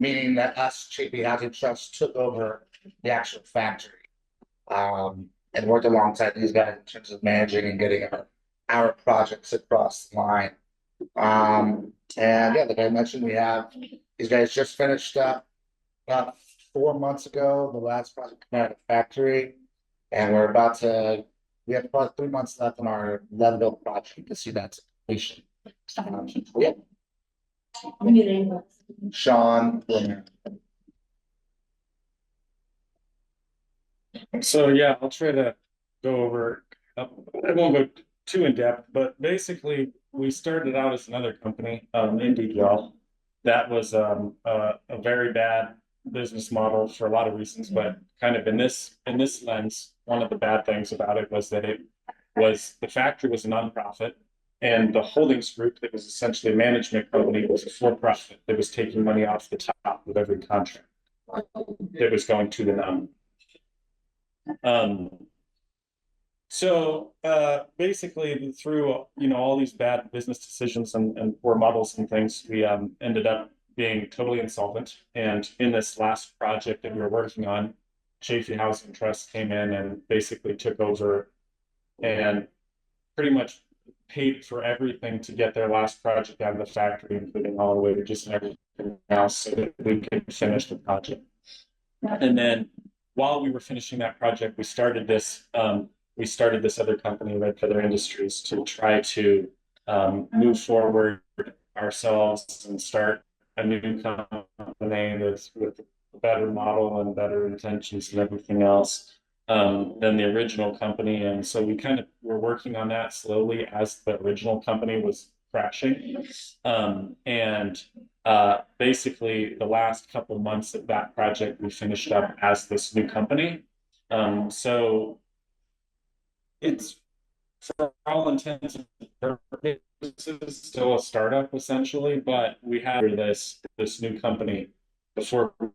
meaning that us, JP Housing Trust, took over the actual factory. And worked alongside these guys in terms of managing and getting our projects across the line. And yeah, like I mentioned, we have these guys just finished up about 4 months ago, the last project came out of the factory. And we have about 3 months left on our Leadville project to see that completion. Yeah, Your name was? Sean. Blumer. So yeah, I'll try to go over, I won't go too in depth, but basically we started out as another company, Indeed Well. That was a very bad business model for a lot of reasons, but kind of in this lens, one of the bad things about it was that the factory was a nonprofit, and the holdings group that was essentially a management company was a for-profit that was taking money off the top of every contract that was going to the non. So basically through all these bad business decisions and poor models and things, we ended up being totally insolvent. And in this last project that we were working on, Chafee Housing Trust came in and basically took over and pretty much paid for everything to get their last project out of the factory, including all the wages and everything else, so that we could finish the project. And then while we were finishing that project, we started this other company, Red Feather Industries, to try to move forward ourselves and start a new company with a better model and better intentions and everything else than the original company. And so we kind of were working on that slowly as the original company was crashing. Basically the last couple months of that project, we finished up as this new company. So it's, for all intents and purposes, still a startup essentially, but we had this new company before we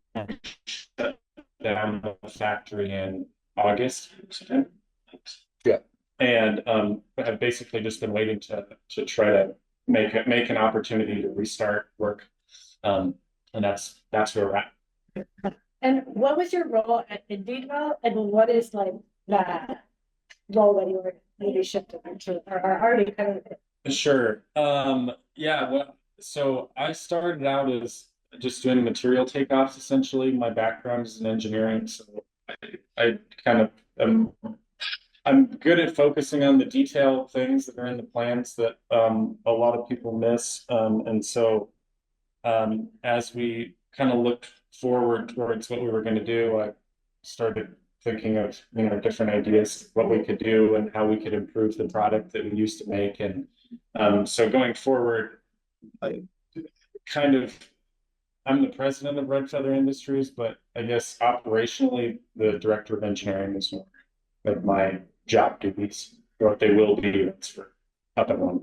shut down the factory in August. Yeah. And have basically just been waiting to try to make an opportunity to restart work. And that's where we're at. And what was your role at Indeed Well, and what is like that role that you were maybe shifted into or are already kind of? Sure. Yeah, well, so I started out as just doing material takeoffs essentially. My background is in engineering, so I kind of I'm good at focusing on the detailed things that are in the plans that a lot of people miss. And so as we kind of looked forward towards what we were going to do, I started thinking of different ideas, what we could do and how we could improve the product that we used to make. And so going forward, I'm the president of Red Feather Industries, but I guess operationally the director of engineering is more like my job duties, or what they will be for up and on.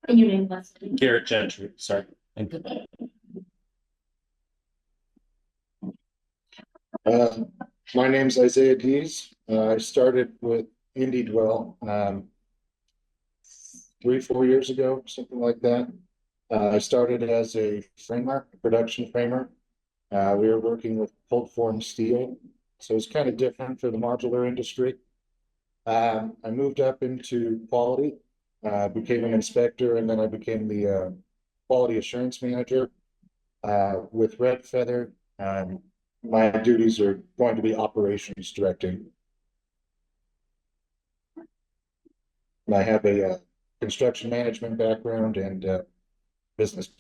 And your name was? Garrett Gentry, sorry. My name's Isaiah Dees. I started with Indeed Well 3-4 years ago, something like that. I started as a framer, a production framer. We were working with cold form steel, so it's kind of different for the modular industry. I moved up into quality, became an inspector, and then I became the quality assurance manager with Red Feather. My duties are going to be operations directing. And I have a construction management background and business.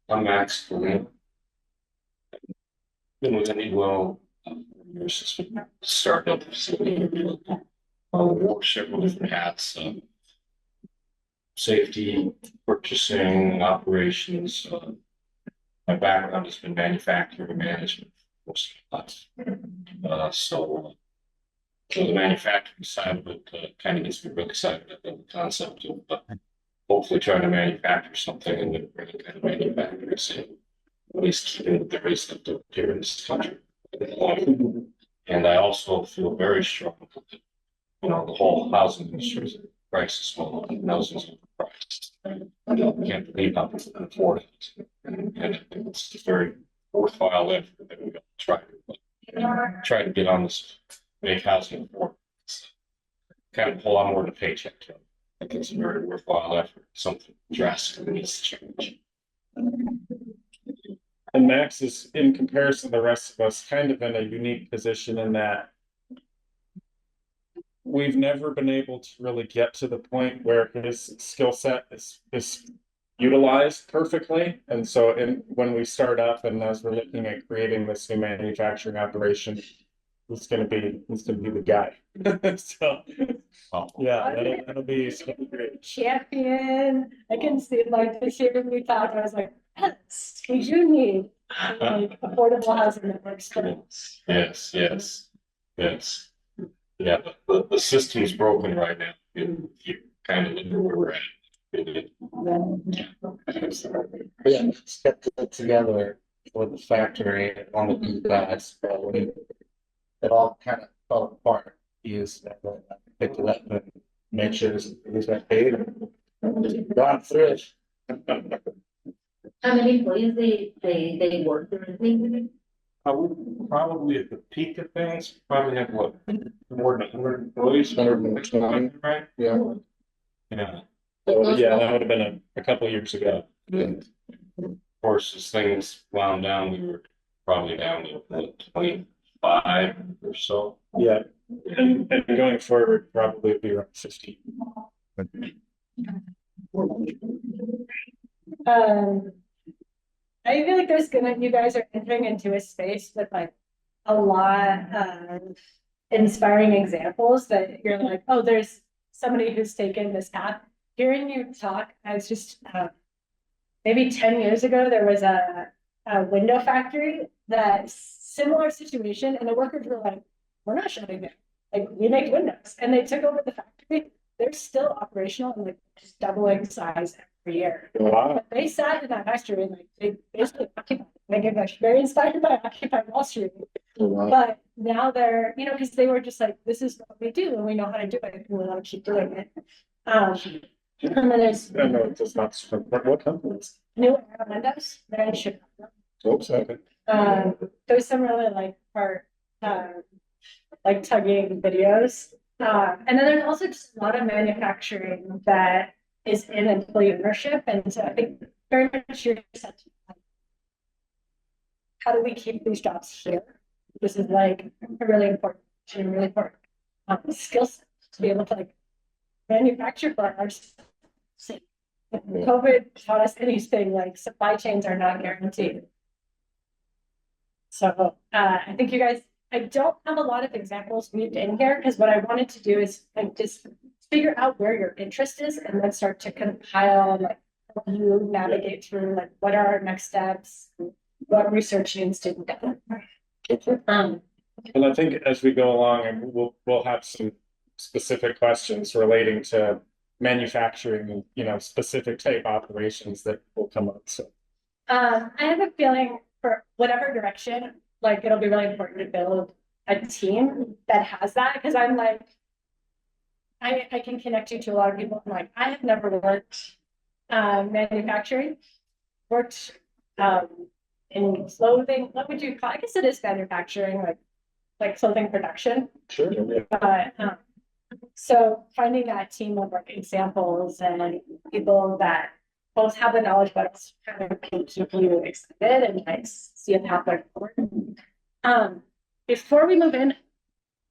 I'm Max. Been with Indeed Well startup. Wore several different hats. Safety, purchasing, operations. My background has been manufacturing management for most of my life. So the manufacturing side of it kind of gets me really excited about the concept of hopefully trying to manufacture something and then bring it kind of manufacturing scene, at least keeping with the race that they're here in this country. And I also feel very strong that the whole housing industry is a crisis, well, housing is overpriced. Can't believe how it's afforded. And it's a very worthwhile effort that we try to get on this, make housing affordable. Kind of pull on more than a paycheck. I think it's a very worthwhile effort, something drastic needs to change. And Max is, in comparison to the rest of us, kind of in a unique position in that we've never been able to really get to the point where his skill set is utilized perfectly. And so when we start up and as we're looking at creating this new manufacturing operation, he's gonna be the guy. So yeah, that'll be great. Champion. I can see like this year when we talked, I was like, yes, we do need like affordable housing that works for us. Yes. Yeah, the system's broken right now. You kind of know where we're at. But yeah, let's get it together with the factory on the new guys, but when it all kind of fell apart, is picked it up and made sure he's got paid and gone through it. How many employees they work currently? Probably at the peak of things, probably have what, more than 100 employees? 120. Right? Yeah. Yeah, Yeah, that would have been a couple of years ago. of course, as things wound down, we were probably down to what, 25 or so. Yeah, and going forward, probably be around 50. I feel like you guys are entering into a space with like a lot of inspiring examples that you're like, oh, there's somebody who's taken this path. Hearing you talk, I was just maybe 10 years ago, there was a window factory that similar situation, and the workers were like, we're not shutting down. Like, we make windows, and they took over the factory. They're still operational and like just doubling size every year. Wow. But they sat in that factory and like they basically occupied. Like, I'm very inspired by Occupy Wall Street. But now they're, because they were just like, this is what we do and we know how to do it and we want to keep doing it. And then there's I know it's not what companies. New Era Windows. They're in Chicago. Oops, okay. There's some really like like tugging videos. And then there's also just a lot of manufacturing that is in employee ownership. And so I think very much you're set to how do we keep these jobs here? This is like a really important skill set to be able to like manufacture for our city. COVID taught us anything, like supply chains are not guaranteed. So I think you guys, I don't have a lot of examples weaved in here because what I wanted to do is like just figure out where your interest is and then start to compile like help you navigate through like what are our next steps, what research needs to be done. And I think as we go along, and we'll have some specific questions relating to manufacturing and specific type operations that will come up. So I have a feeling for whatever direction, like it'll be really important to build a team that has that because I'm like, I can connect you to a lot of people. I'm like, I have never worked manufacturing, worked in clothing. What would you call? I guess it is manufacturing, like clothing production. sure. But so finding that team of like examples and people that both have the knowledge, but also kind of keep you excited and like see a pathway forward. Before we move in,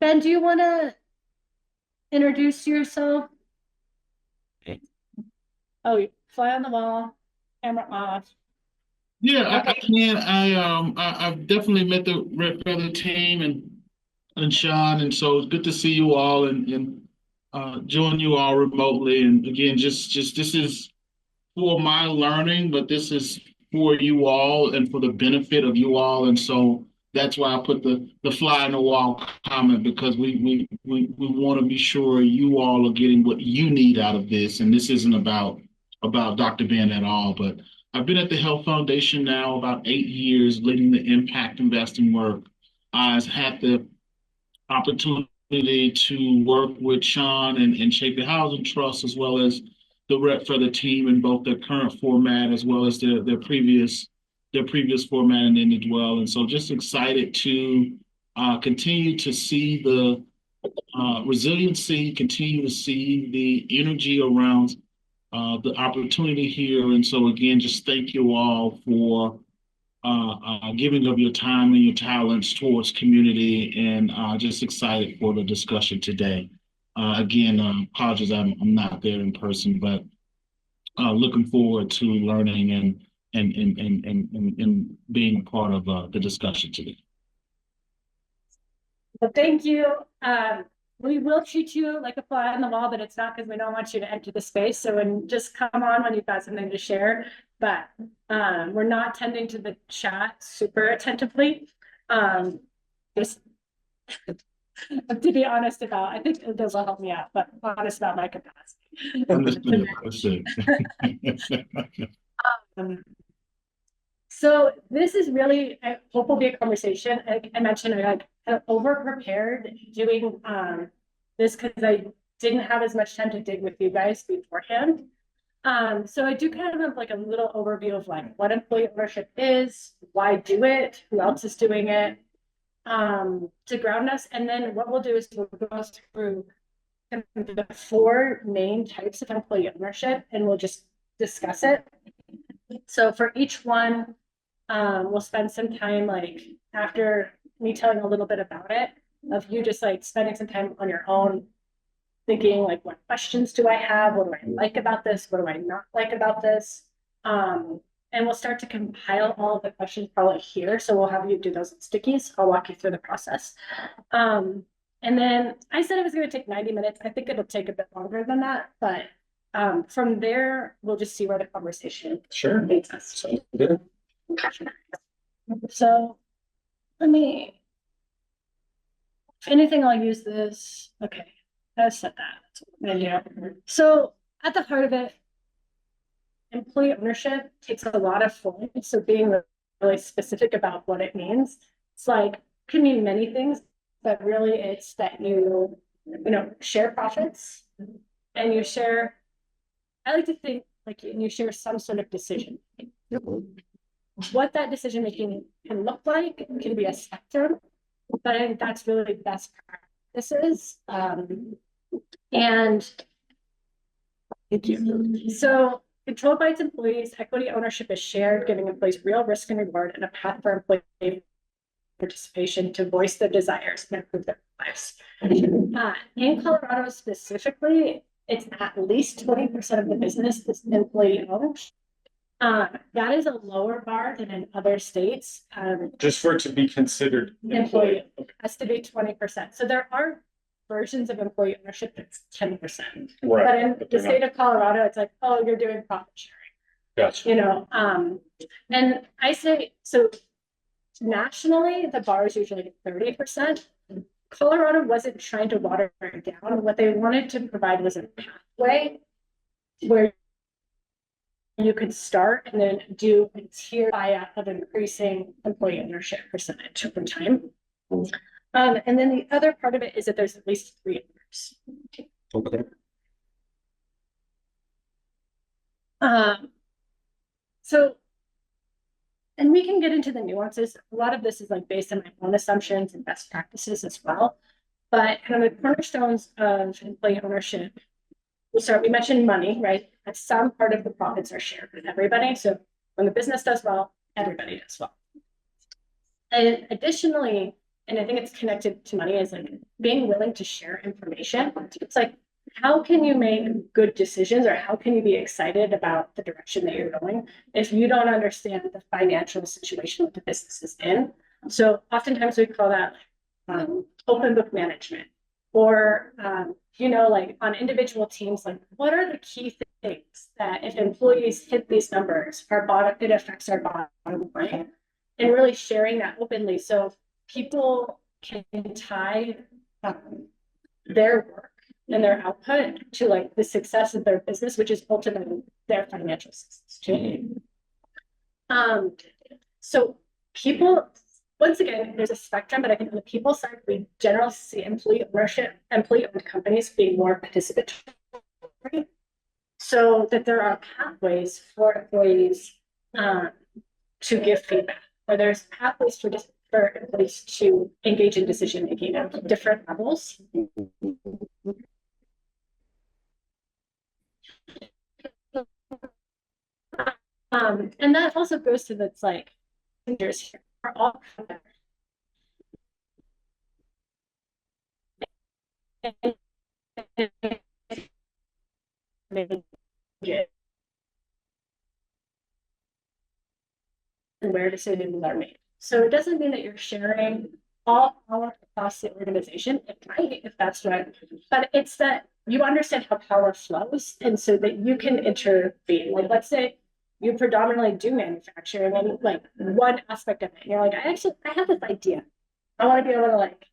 Ben, do you want to introduce yourself? Oh, fly on the wall, camera off. Yeah, I can. I've definitely met the Red Feather team and Sean, and so it's good to see you all and join you all remotely. And again, just this is for my learning, but this is for you all and for the benefit of you all. And so that's why I put the fly on the wall comment because we want to be sure you all are getting what you need out of this. And this isn't about Dr. Ben at all, but I've been at the Health Foundation now about 8 years, leading the impact investing work. I've had the opportunity to work with Sean and Shape the Housing Trust, as well as the rep for the team in both their current format as well as their previous format and then as well. And so just excited to continue to see the resiliency, continue to see the energy around the opportunity here. And so again, just thank you all for giving of your time and your talents towards community, and just excited for the discussion today. Again, apologies, I'm not there in person, but looking forward to learning and being a part of the discussion today. Well, thank you. We will treat you like a fly on the wall, but it's not because we don't want you to enter the space. So just come on when you've got something to share. But we're not tending to the chat super attentively. Just to be honest about, I think those will help me out, but honest about my capacity. Understood. So this is really, I hope will be a conversation. I mentioned I like over prepared doing this because I didn't have as much time to dig with you guys beforehand. So I do kind of have like a little overview of like what employee ownership is, why do it, who else is doing it, to ground us. And then what we'll do is we'll go through the 4 main types of employee ownership, and we'll just discuss it. So for each one, we'll spend some time, like after me telling a little bit about it, of you just like spending some time on your own, thinking like, what questions do I have? What do I like about this? What do I not like about this? And we'll start to compile all of the questions probably here. So we'll have you do those in stickies. I'll walk you through the process. And then I said it was going to take 90 minutes. I think it'll take a bit longer than that, but from there, we'll just see where the conversation leads us. So good. So let me, if anything, I'll use this. Okay, I said that. So at the heart of it, employee ownership takes a lot of form. So being really specific about what it means, it's like, can mean many things, but really it's that you share profits and you share, I like to think like you share some sort of decision. What that decision making can look like can be a spectrum, but I think that's really best practices. And thank you. So controlled by its employees, equity ownership is shared, giving employees real risk and reward and a path for employee participation to voice their desires and improve their lives. In Colorado specifically, it's at least 20% of the business is employee owned. That is a lower bar than in other states. Just for it to be considered Employee has to be 20%. So there are versions of employee ownership that's 10%. Right. But in the state of Colorado, it's like, oh, you're doing profit sharing. Gotcha. And I say, so nationally, the bar is usually 30%. Colorado wasn't trying to water it down. What they wanted to provide was a pathway where you could start and then do a tier buyout of increasing employee ownership percentage over time. And then the other part of it is that there's at least 3 owners. Okay. So, and we can get into the nuances. A lot of this is like based on my own assumptions and best practices as well. But kind of the cornerstones of employee ownership, we mentioned money, right? But some part of the profits are shared with everybody. So when the business does well, everybody does well. And additionally, and I think it's connected to money, is like being willing to share information. It's like, how can you make good decisions, or how can you be excited about the direction that you're going if you don't understand the financial situation that the business is in? So oftentimes we call that open book management, or like on individual teams, like what are the key things that if employees hit these numbers, it affects our bottom line, and really sharing that openly so people can tie their work and their output to like the success of their business, which is ultimately their financial success too. So people, once again, there's a spectrum, but I think on the people side, we generally see employee ownership, employee-owned companies being more participatory. so that there are pathways for employees to give feedback, or there's pathways for employees to engage in decision making at different levels. And that also goes to that's like leaders here are all and where decisions are made. So it doesn't mean that you're sharing all power across the organization. It might, if that's right, but it's that you understand how power flows, and so that you can intervene. Like, let's say you predominantly do manufacturing, and like one aspect of it, you're like, I have this idea. I want to be able to like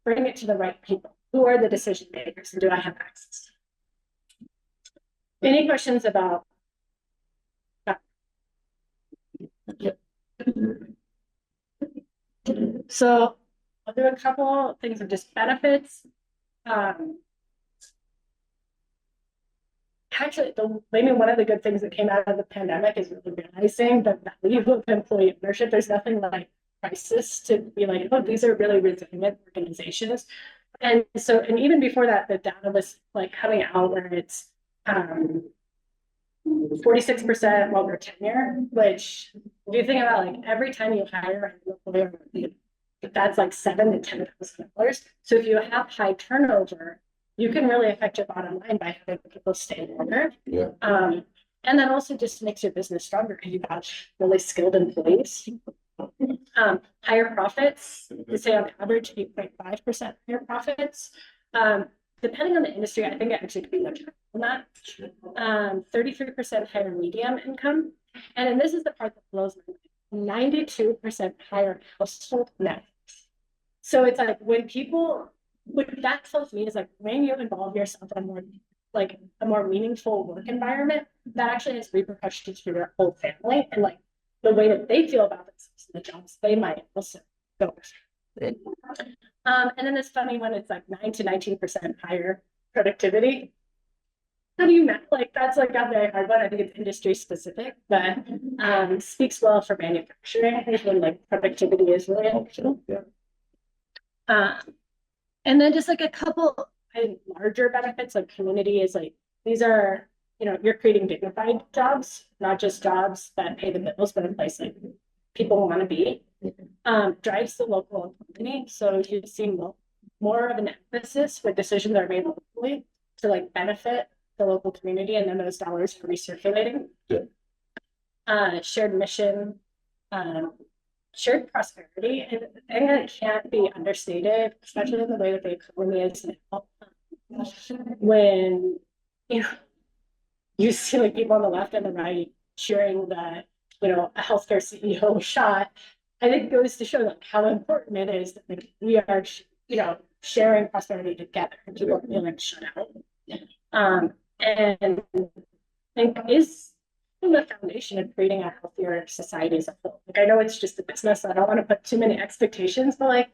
bring it to the right people. Who are the decision makers, and do I have access? Any questions about that? So I'll do a couple things of just benefits. Actually, maybe one of the good things that came out of the pandemic is really realizing the value of employee ownership. There's nothing like crisis to be like, oh, these are really resilient organizations. And so, and even before that, the data was like coming out where it's 46% longer tenure, which if you think about like every time you hire an employer, that's like $7,000 to $10,000. So if you have high turnover, you can really affect your bottom line by having people stay longer. Yeah. And that also just makes your business stronger because you've got really skilled employees. Higher profits, they say on average 8.5% higher profits. Depending on the industry, I think it actually could be much higher than that. 33% higher medium income. And then this is the part that blows my mind. 92% higher household net. So it's like when people, what that tells me is like when you involve yourself in a more meaningful work environment, that actually has repercussions for your whole family and like the way that they feel about themselves and the jobs they might also go with. And then this funny one, it's like 9 to 19% higher productivity. How do you know? Like that's like a very hard one. I think it's industry specific, but speaks well for manufacturing. I think when like productivity is really helpful. Yeah. And then just like a couple larger benefits, like community is like these are, you're creating dignified jobs, not just jobs that pay the bills, but a place like people want to be. Drives the local economy. So you see more of an emphasis when decisions are made locally to like benefit the local community, and then those dollars are recirculating. Yeah. Shared mission, shared prosperity, and it can't be understated, especially in the way that the economy is now. When you see like people on the left and the right cheering that a healthcare CEO shot, I think it goes to show like how important it is that like, we are sharing prosperity together and people feeling shut out. And I think is the foundation of creating a healthier society as a whole. Like I know it's just a business, so I don't want to put too many expectations, but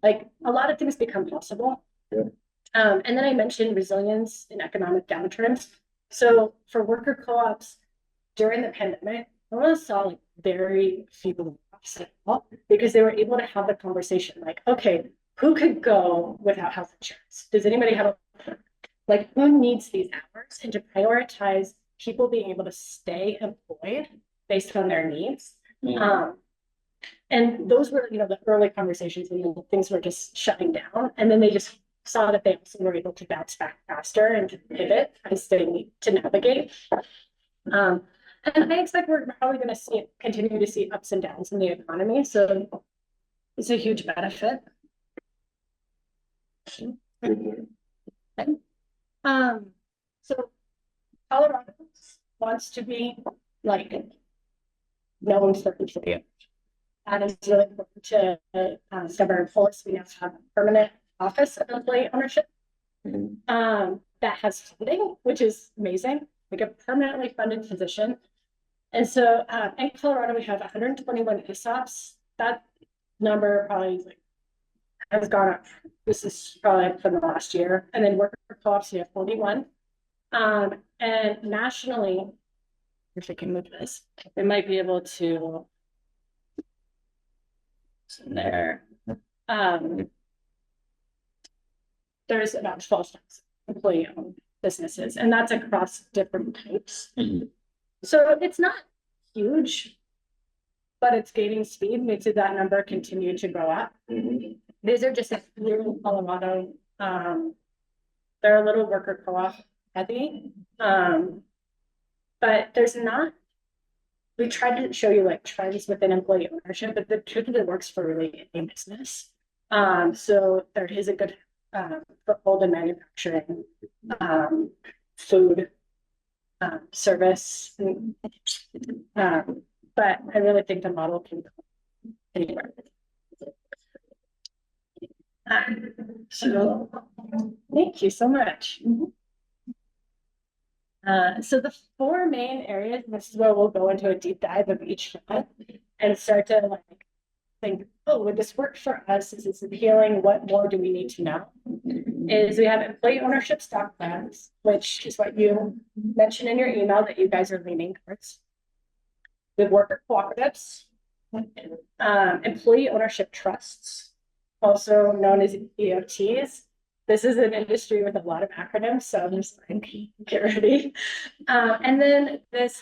like a lot of things become possible. Yeah. And then I mentioned resilience in economic downturns. So for worker co-ops during the pandemic, I really saw like very few because they were able to have the conversation like, okay, who could go without health insurance? Does anybody have like who needs these hours? And to prioritize people being able to stay employed based on their needs. And those were, the early conversations when things were just shutting down. And then they just saw that they also were able to bounce back faster and to pivot as they need to navigate. And I expect we're probably going to continue to see ups and downs in the economy. So it's a huge benefit. Okay. So Colorado wants to be like known for resilience. That is really important to Governor Polis. We now have a permanent office of employee ownership that has funding, which is amazing, like a permanently funded position. And so in Colorado, we have 121 ESOPs. That number probably has gone up. This is probably from the last year. And then worker co-ops, we have 41. And nationally, if we can move this, we might be able to. There. There's about 12,000 employee-owned businesses, and that's across different types. So it's not huge, but it's gaining speed, makes it that number continue to go up. These are just a few in Colorado. They're a little worker co-op heavy. But there's not, we tried to show you like trends within employee ownership, but the truth of it works for really any business. So there is a good foothold in manufacturing, food, service, but I really think the model can go anywhere. So thank you so much. So the 4 main areas, this is where we'll go into a deep dive of each one and start to like think, oh, would this work for us? Is this appealing? What more do we need to know? Is we have employee ownership stock plans, which is what you mentioned in your email that you guys are leaning towards. We have worker cooperatives, employee ownership trusts, also known as EOTs. This is an industry with a lot of acronyms, so I'm just like, get ready. And then this,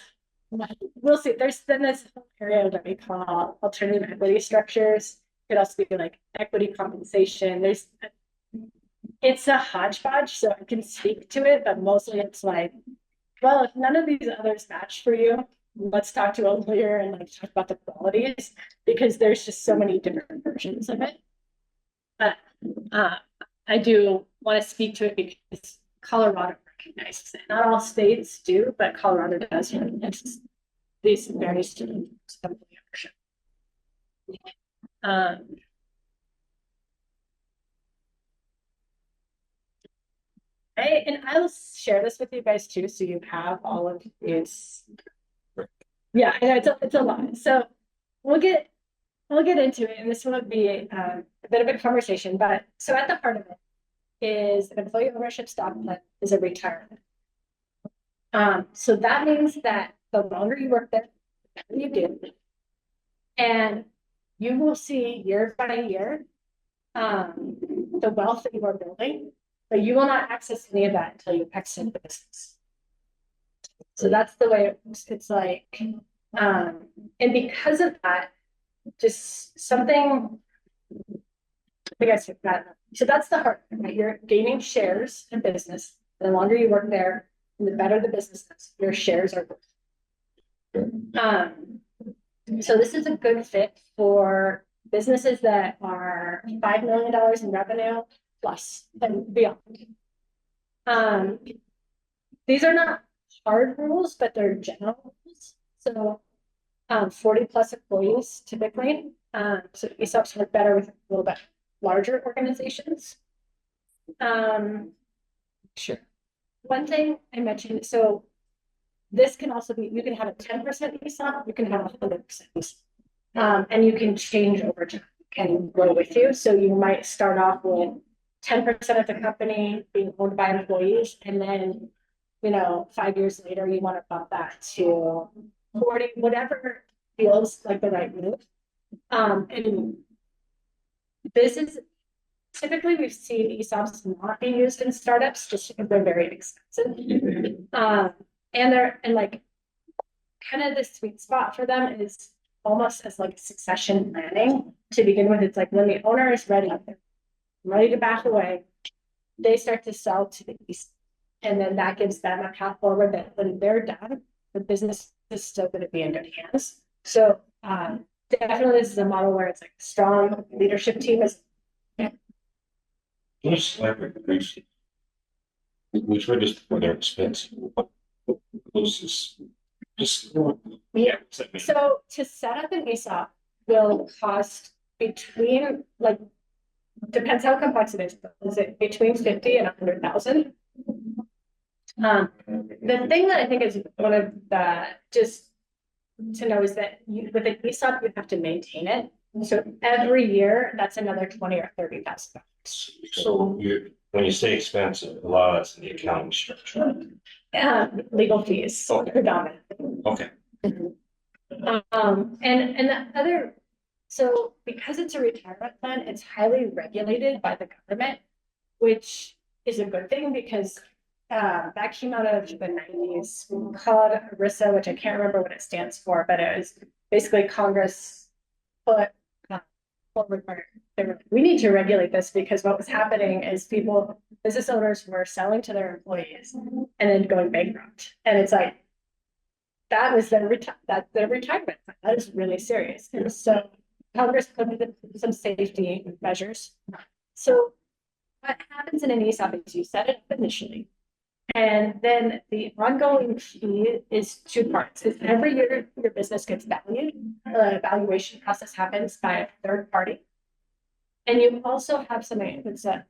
we'll see, there's then this whole area that we call alternative equity structures. It could also be like equity compensation. It's a hodgepodge, so I can speak to it, but mostly it's like, well, if none of these others match for you, let's talk to a lawyer and like talk about the qualities, because there's just so many different versions of it. But I do want to speak to it because Colorado recognizes it. Not all states do, but Colorado does recognize these various students of ownership. And I'll share this with you guys too, so you have all of these. Yeah, I know it's a lot. So we'll get into it, and this will be a bit of a conversation. But so at the heart of it is an employee ownership stock plan is a retirement. So that means that the longer you work there, the better you do, and you will see year by year the wealth that you are building, but you will not access any of that until you exit the business. So that's the way it works. It's like, and because of that, just something, I guess that. So that's the heart, right? You're gaining shares in business. The longer you work there, and the better the business is, your shares are worth. So this is a good fit for businesses that are $5 million in revenue plus and beyond. These are not hard rules, but they're general rules. So 40 plus employees typically. So ESOPs work better with a little bit larger organizations. Sure. One thing I mentioned, so this can also be, you can have a 10% ESOP, you can have a 100%, and you can change over time and grow with you. So you might start off with 10% of the company being owned by employees, and then 5 years later you want to bump that to 40, whatever feels like the right move. And this is typically we've seen ESOPs not being used in startups just because they're very expensive. And they're like kind of the sweet spot for them is almost as like succession planning to begin with. It's like when the owner is ready, they're ready to back away, they start to sell to the ESOP, and then that gives them a path forward that when they're done, the business is still going to be in good hands. So definitely this is a model where it's like a strong leadership team is. Just leverage. Which are just for their expense. Yeah. So to set up an ESOP will cost between depends how complex it is. Is it between 50 and 100,000? The thing that I think is one of the just to know is that with an ESOP you have to maintain it. So every year that's another 20 or 30,000. So when you say expensive, a lot of that's in the accounting structure. Legal fees Okay. predominantly. Okay, And the other, so because it's a retirement plan, it's highly regulated by the government, which is a good thing because that came out of the 90s called ERISA, which I can't remember what it stands for, but it was basically Congress put forward, they were, we need to regulate this because what was happening is business owners were selling to their employees and then going bankrupt. And it's like, that was their retirement. That is really serious. And so Congress put in some safety measures. So what happens in an ESOP is you set it up initially. And then the ongoing fee is two parts. Is every year your business gets valued. The evaluation process happens by a third party. And you also have something that's like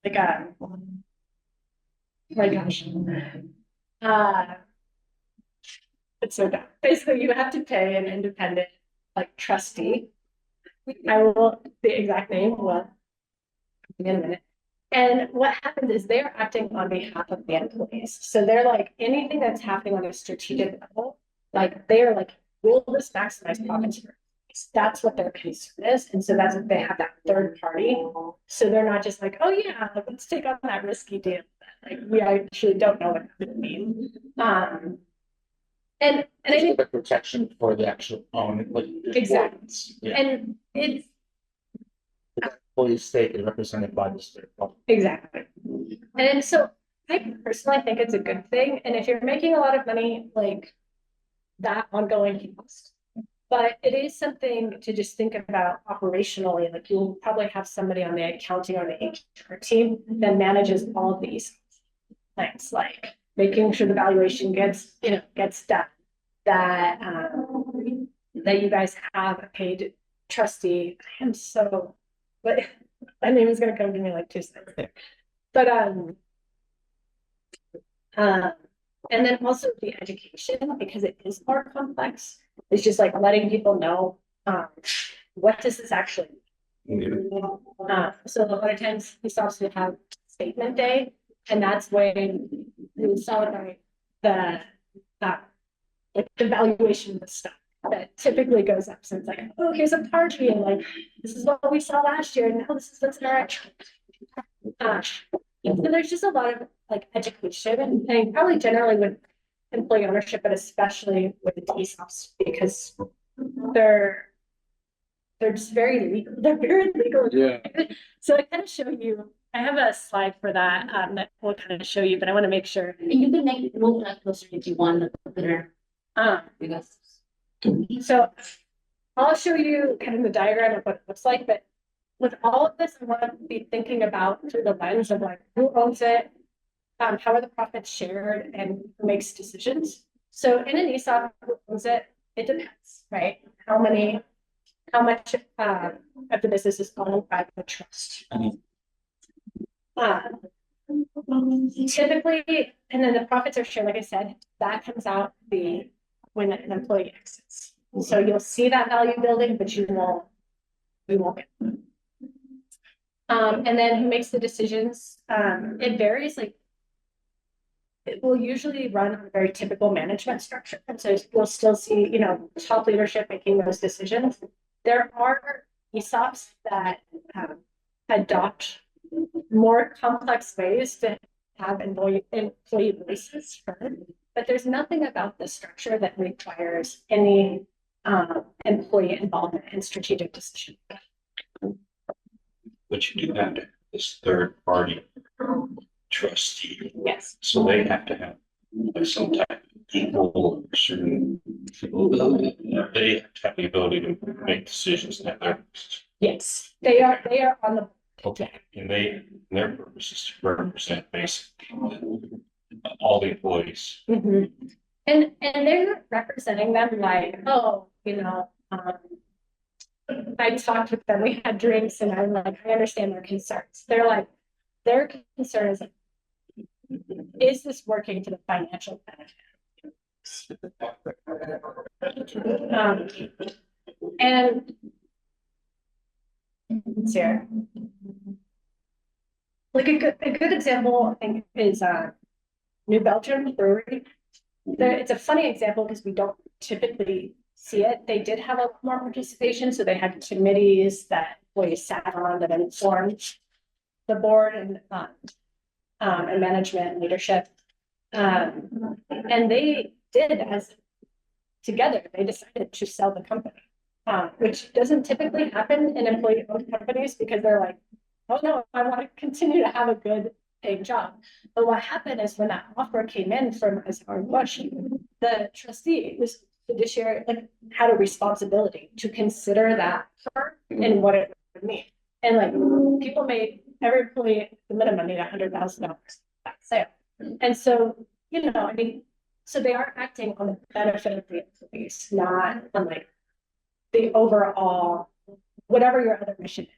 a, oh my gosh. It's so dumb. Basically, you have to pay an independent like trustee. I will the exact name well in a minute. And what happens is they're acting on behalf of the employees. So they're like anything that's happening on a strategic level, like they're like, will this maximize profits for us? That's what their concern is. And so that's what they have that third party. So they're not just like, oh yeah, let's take on that risky deal. Like we actually don't know what it means. And I Just think the protection for the actual owner, like. Exactly. Yeah, and it's employee stake is represented by the state. exactly. And so I personally think it's a good thing. And if you're making a lot of money, like that ongoing cost. But it is something to just think about operationally. Like you'll probably have somebody on the accounting or the HR team that manages all of these things, like making sure the valuation gets done, that that you guys have a paid trustee. And so, but my name is gonna come to me like 2 seconds there. But and then also the education, because it is more complex. It's just like letting people know what does this actually mean. So a lot of times we also have statement day, and that's when we celebrate the like the valuation of the stock that typically goes up. So it's like, oh, here's a party, and like this is what we saw last year, and now this is what's in our so there's just a lot of like education, and probably generally with employee ownership, but especially with the ESOPs, because they're just very legal. They're very legal. Yeah. So I kind of show you. I have a slide for that that will kind of show you, but I want to make sure. And you can move that closer if you want the computer, because. So I'll show you kind of the diagram of what it looks like, but with all of this, I want to be thinking about through the lens of like who owns it, how are the profits shared, and who makes decisions. So in an ESOP, who owns it? It depends, right? How much of the business is owned by the trust. Typically, and then the profits are shared, like I said, that comes out when an employee exits. So you'll see that value building, but we won't get them. And then who makes the decisions? It varies, like it will usually run on a very typical management structure. And so we'll still see, top leadership making those decisions. There are ESOPs that adopt more complex ways to have employee voices heard, but there's nothing about the structure that requires any employee involvement in strategic decision. but you do have to have this third party trustee, Yes. so they have to have like some type of equal or certain ability. They have to have the ability to make decisions and have their. Yes, they are on the. Okay, and their purpose is to represent basically all the employees. And they're not representing them like, oh, I talked with them, we had drinks, and I'm like, I understand their concerns. They're like, their concern is, is this working to the financial benefit? And let's see here. Like a good example, I think, is New Belgium Brewery. It's a funny example because we don't typically see it. They did have a lot more participation, so they had committees that employees sat on that informed the board and management and leadership. And they did as together, they decided to sell the company, which doesn't typically happen in employee-owned companies because they're like, oh no, I want to continue to have a good paying job. But what happened is when that offer came in from Eisenhower Bush, the trustee was fiduciary, like had a responsibility to consider that and what it would mean. And like people made every employee the minimum made $100,000 sale. And so, you know, I mean, so they are acting on the benefit of the employees, not on like the overall, whatever your other mission is.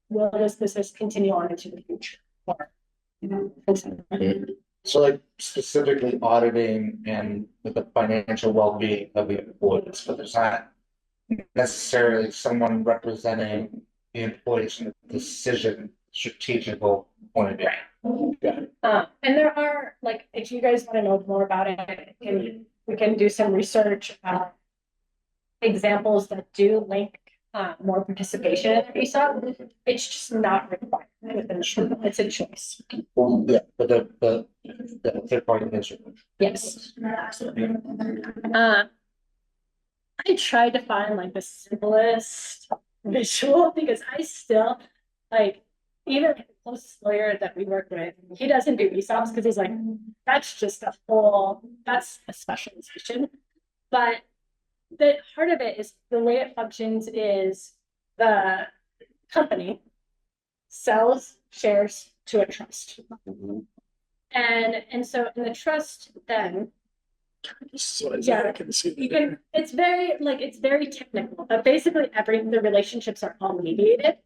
Will this business continue on into the future? Or, you know, So like specifically auditing and with the financial well-being of the employees, but there's not necessarily someone representing the employees in a decision strategical point of view. and there are like, if you guys want to know more about it, we can do some research, examples that do link more participation in ESOP. It's just not required within the, it's a choice. Yeah, but the third party measure. Yes. I tried to find like the simplest visual because I still like, even the closest lawyer that we work with, he doesn't do ESOPs because he's like, that's just a whole, that's a specialization. But the heart of it is the way it functions is the company sells shares to a trust. And so in the trust then, yeah, I can see you can, it's very technical, but basically the relationships are all mediated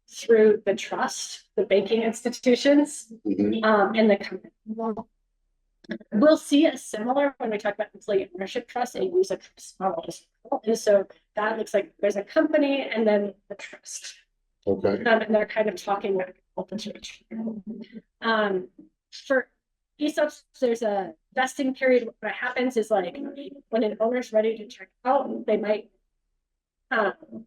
through the trust, the banking institutions, and the company. We'll see a similar when we talk about employee ownership trust and use a trust model as well. And so that looks like there's a company and then the trust. Okay. And they're kind of talking with for ESOPs, there's a vesting period. What happens is like when an owner's ready to check out, they might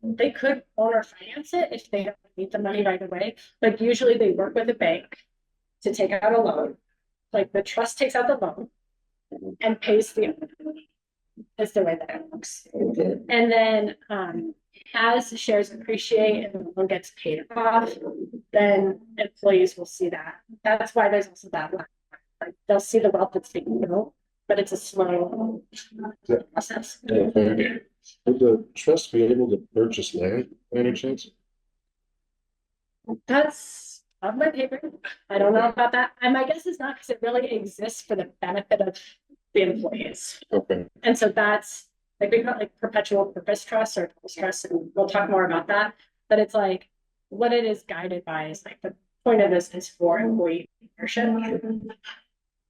they could owner finance it if they don't need the money right away, but usually they work with a bank to take out a loan. Like the trust takes out the loan and pays the owner. That's the way that it works. And then as the shares appreciate and the loan gets paid off, then employees will see that. That's why there's also that line. Like they'll see the wealth that's being built, but it's a slow process. Okay. Would the trust be able to purchase land by any chance? That's on my paper. I don't know about that. And my guess is not because it really exists for the benefit of the employees. Okay. And so that's like we got like perpetual purpose trust or trust, and we'll talk more about that. But it's like what it is guided by is like the point of this is for employee ownership.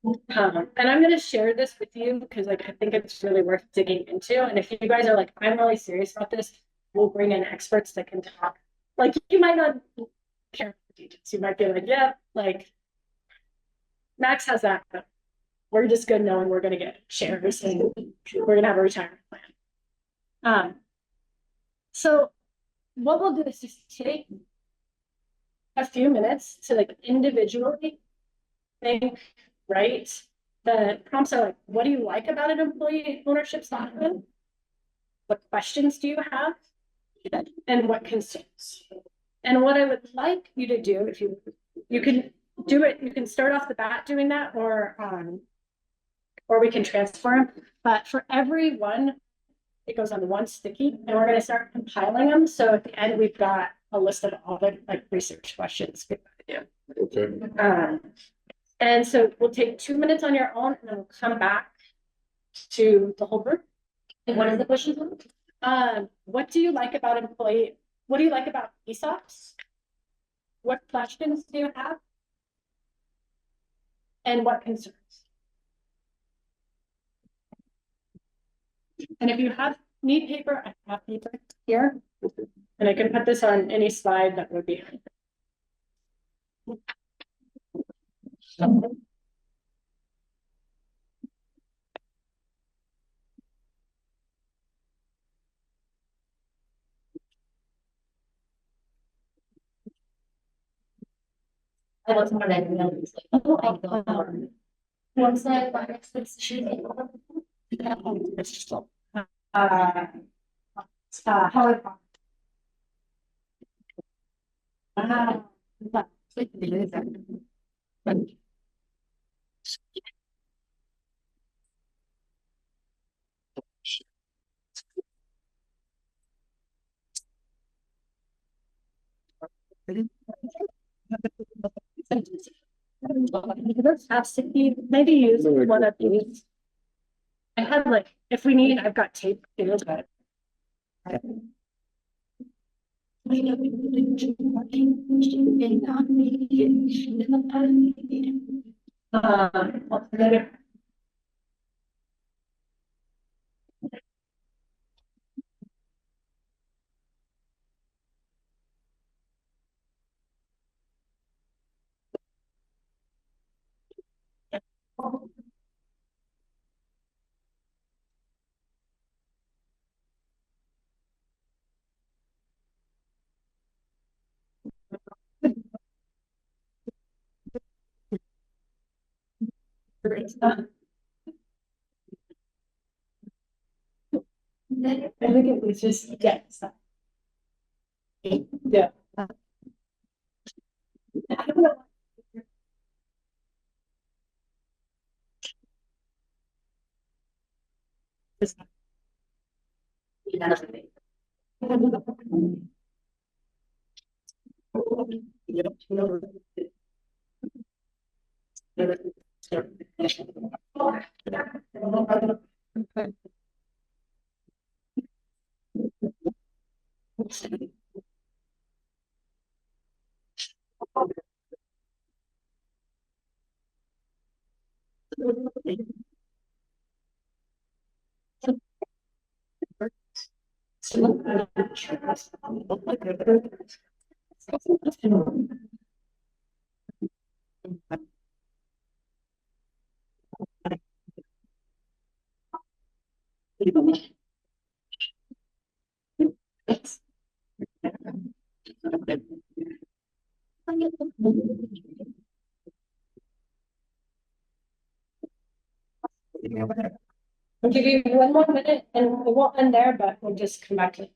And I'm going to share this with you because like I think it's really worth digging into. And if you guys are like, I'm really serious about this, we'll bring in experts that can talk. Like you might not care for details. You might be like, yeah, like Max has that, but we're just good knowing we're going to get shares and we're going to have a retirement plan. So what we'll do is just take a few minutes to like individually think, right? The prompts are like, what do you like about an employee ownership document? What questions do you have? And what concerns? And what I would like you to do, if you can do it, you can start off the bat doing that, or we can transfer them. But for every one, it goes on one sticky, and we're going to start compiling them. So at the end, we've got a list of all the like research questions. Okay. And so we'll take 2 minutes on your own, and then we'll come back to the whole group. And what are the questions? What do you like about what do you like about ESOPs? What questions do you have? And what concerns? And if you need paper, I have paper here. And I can put this on any slide that would be. I was more like, it's like, oh, I don't know. What's that? It's cheating. It's just a- Howard. Has to be maybe use one of these. I have like, if we need, I've got tape too, but. Um, I think it was just, yeah. Yeah. I don't know. I'll give you one more minute and we won't end there, but we'll just come back to it.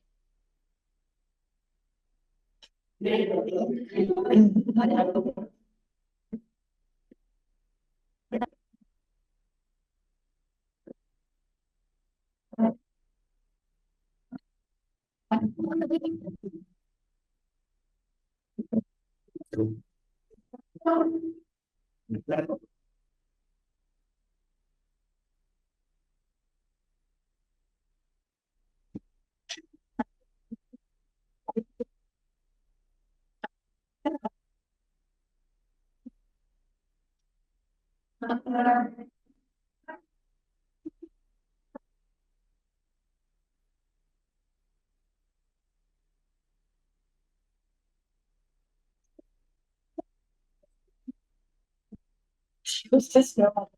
She was just no.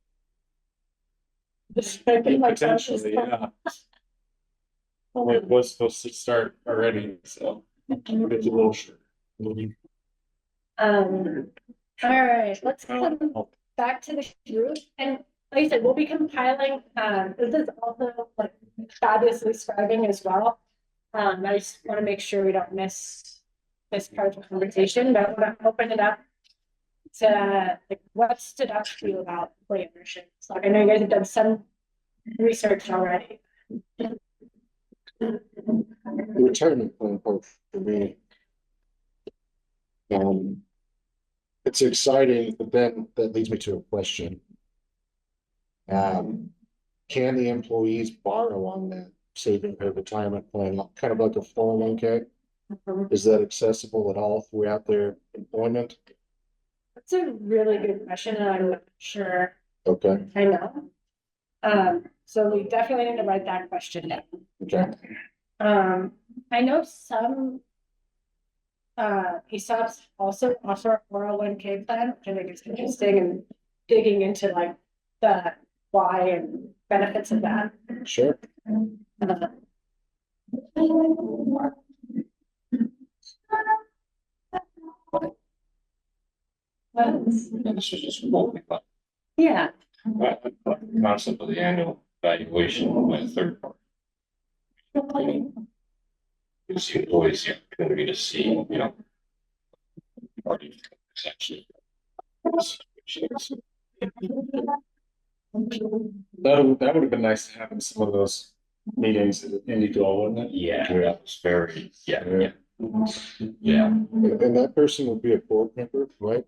Describing my Potentially, yeah. It was supposed to start already, so. It's a little short. All right, let's come back to the group and like I said, we'll be compiling, this is also like fabulously scribing as well. I just want to make sure we don't miss this part of the conversation, but I want to open it up to like what stood out to you about employee ownership. So like, I know you guys have done some research already. The retirement plan part for me. It's exciting, but then that leads me to a question. Can the employees borrow on that saving or retirement plan, kind of like a 401k? Is that accessible at all throughout their employment? That's a really good question, and I'm not sure Okay, I know. So we definitely need to write that question down. okay, I know some ESOPs also offer 401k plan, which I think is interesting and digging into like the why and benefits of that. sure. Well, And this was just remotely, but yeah, the concept of the annual evaluation by a third party. Gives the employees the opportunity to see, you know. Party actually. That would have been nice to have in some of those meetings in Eagle, wouldn't it? Yeah, that was very, yeah. And that person would be a board member, right?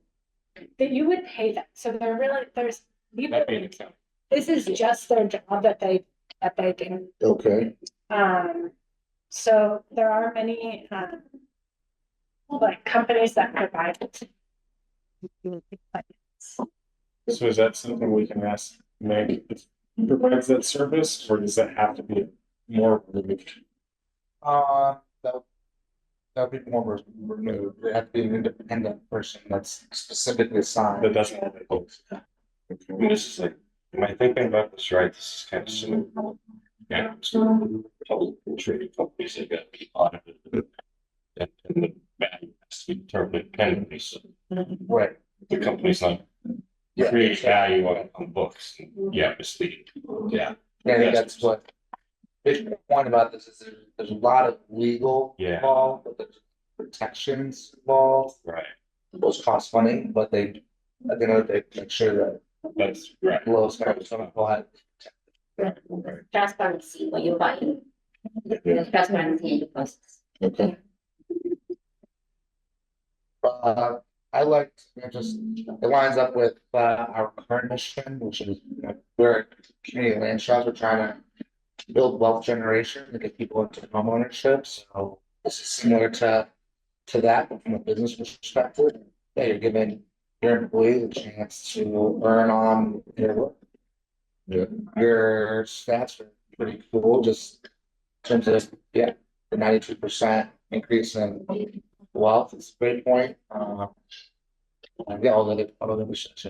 that you would pay them. So they're really, there's people, That'd be an account. this is just their job that they do. Okay, So there are many, like companies that provide. So is that something we can ask Meg if provides that service, or does that have to be more removed? That would be more removed. They have to be an independent person that's specifically assigned. That doesn't. I mean, this is like, am I thinking about this right? This is kind of similar. Yeah. Publicly traded companies that got to be audited. And the value has to be determined independently, so Right. the company's not Yeah. create value on books. Yeah, misleading people. Yeah. Yeah, I think that's what. The point about this is there's a lot of legal Yeah. involved, but there's protections involved. Right. Those cost money, but they, at the end of the day, make sure that That's right. low standards don't apply. Transparency when you buy. Transparency in the process. okay. I liked, it just, it lines up with our current mission, which is, we're a community land trust, we're trying to build wealth generation to get people into home ownership, so this is similar to that, but from a business perspective. Yeah, you're giving your employees a chance to earn on their work. Yeah. Your stats are pretty cool, just in terms of, the 92% increase in wealth is a great point. Yeah, all of the research.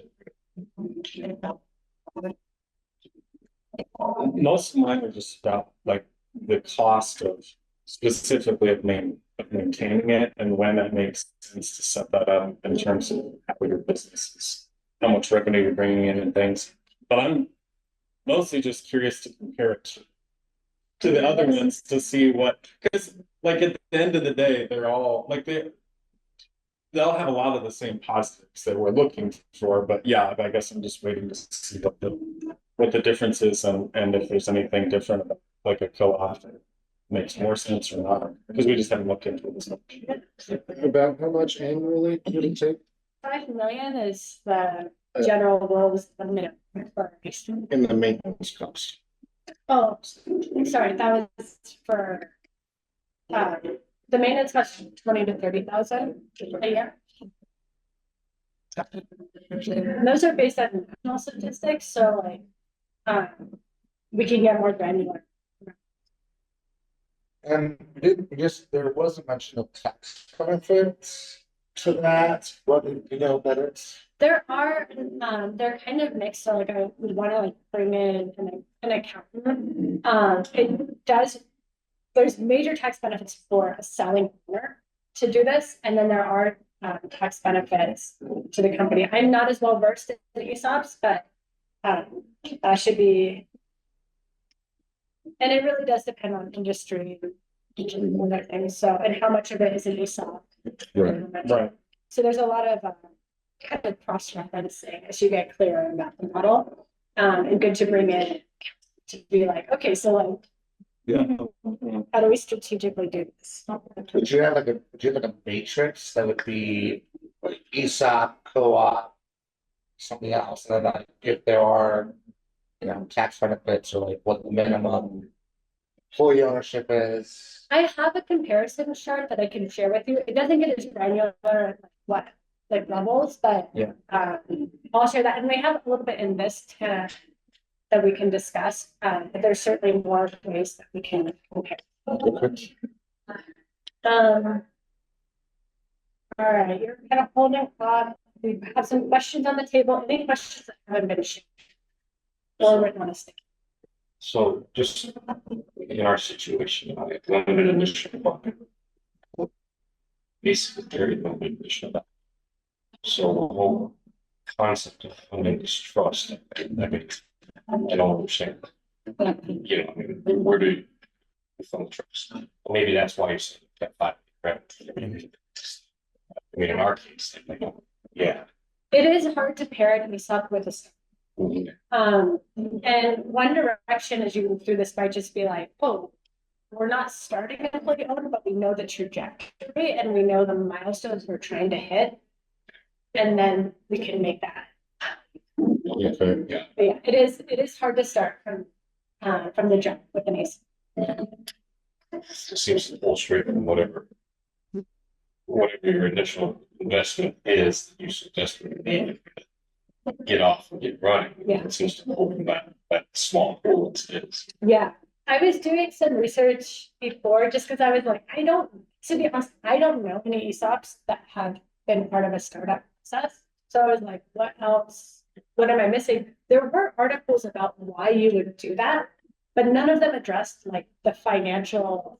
Most of mine are just about like the cost of specifically of maintaining it and when that makes sense to set that up in terms of how your business is, how much revenue you're bringing in and things. But I'm mostly just curious to compare it to the other ones to see what, because like at the end of the day, they're all like they'll have a lot of the same positives that we're looking for, but yeah, I guess I'm just waiting to see what the difference is and if there's anything different about like a co-op that makes more sense or not, because we just haven't looked into it as much. About how much annually would it take 5 million is the general rules, the minimum. in the maintenance cost? Oh, sorry, that was for, the maintenance costs 20 to 30,000 a year. And those are based on national statistics, so like, we can get more granular. And just, there was a mention of tax benefits to that, what do you know about it? There are, they're kind of mixed, so like I would want to like bring in an accountant. It does, there's major tax benefits for a selling owner to do this, and then there are tax benefits to the company. I'm not as well versed in the ESOPs, but that should be. And it really does depend on industry and other things, so, and how much of it is an ESOP. Right. So there's a lot of kind of cross-referencing as you get clearer about the model. And good to bring in to be like, okay, so like, Yeah. how do we strategically do this? Would you have like a matrix that would be like ESOP, co-op, something else, and then like if there are, tax benefits or like what the minimum employee ownership is. I have a comparison chart that I can share with you. It doesn't get as granular as what like levels, but Yeah. I'll share that, and we have a little bit in this that we can discuss. But there's certainly more ways that we can compare. Okay. All right, you're kind of holding on. We have some questions on the table. Any questions that haven't been shared? Or written on a stick? So just in our situation, like limited additional bucket. Basically, very limited additional bucket. So the whole concept of funding this trust, I mean, I don't understand. You know, I mean, where do you fund the trust? Maybe that's why you said that 5, right? I mean, in our case, like, yeah. It is hard to pair an ESOP with a startup. And one direction as you move through this might just be like, oh, we're not starting an employee owned, but we know the trajectory and we know the milestones we're trying to hit. And then we can make that. Okay. But yeah, it is hard to start from the jump with an ACE. It seems to illustrate whatever your initial investment is that you suggest we need to get off and get running. Yeah. It seems to open that small pool instead. Yeah, I was doing some research before just because I was like, to be honest, I don't know any ESOPs that have been part of a startup process. So I was like, what else? What am I missing? There were articles about why you would do that, but none of them addressed like the financial,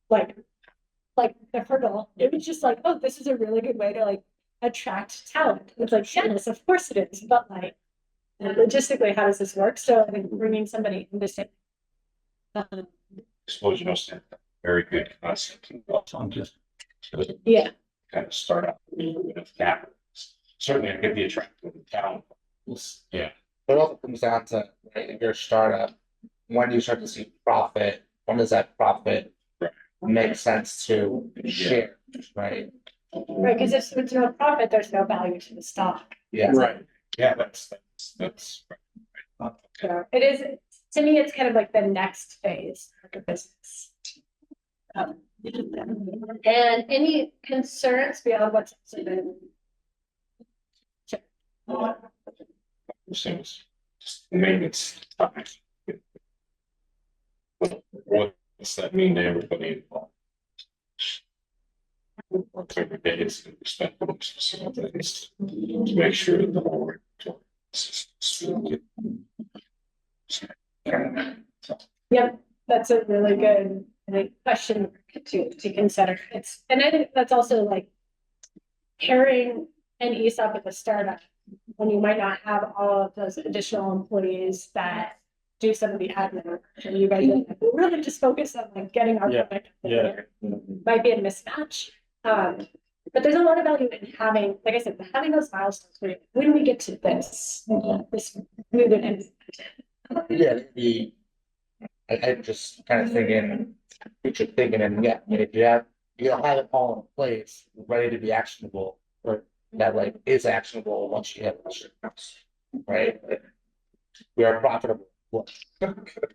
like the hurdle. It was just like, oh, this is a really good way to like attract talent. It's like, yes, of course it is, but like logistically, how does this work? So I think bringing somebody in this. I suppose you must have a very good concept on just Yeah. kind of start out with capital. Certainly, it could be attractive to talent. Yeah. It also comes down to, right, if you're a startup, when do you start to see profit? When does that profit make sense to share, right? Right, because if there's no profit, there's no value to the stock. Yeah. Right. Yeah, that's right. So it is, to me, it's kind of like the next phase of the business. And any concerns beyond what's been? Seems just maintenance time. What does that mean to everybody involved? Every day it's spent on specific things to make sure that the whole Yep, that's a really good question to consider. And I think that's also like pairing an ESOP with a startup when you might not have all of those additional employees that do some of the admin work. And you guys are really just focus on like getting our product out there. Might be a mismatch. But there's a lot of value in having, like I said, having those milestones where when we get to this movement and Yeah, I'm just kind of thinking, future thinking, and yeah, if you'll have it all in place, ready to be actionable, or that like is actionable once you have it, right? We are profitable.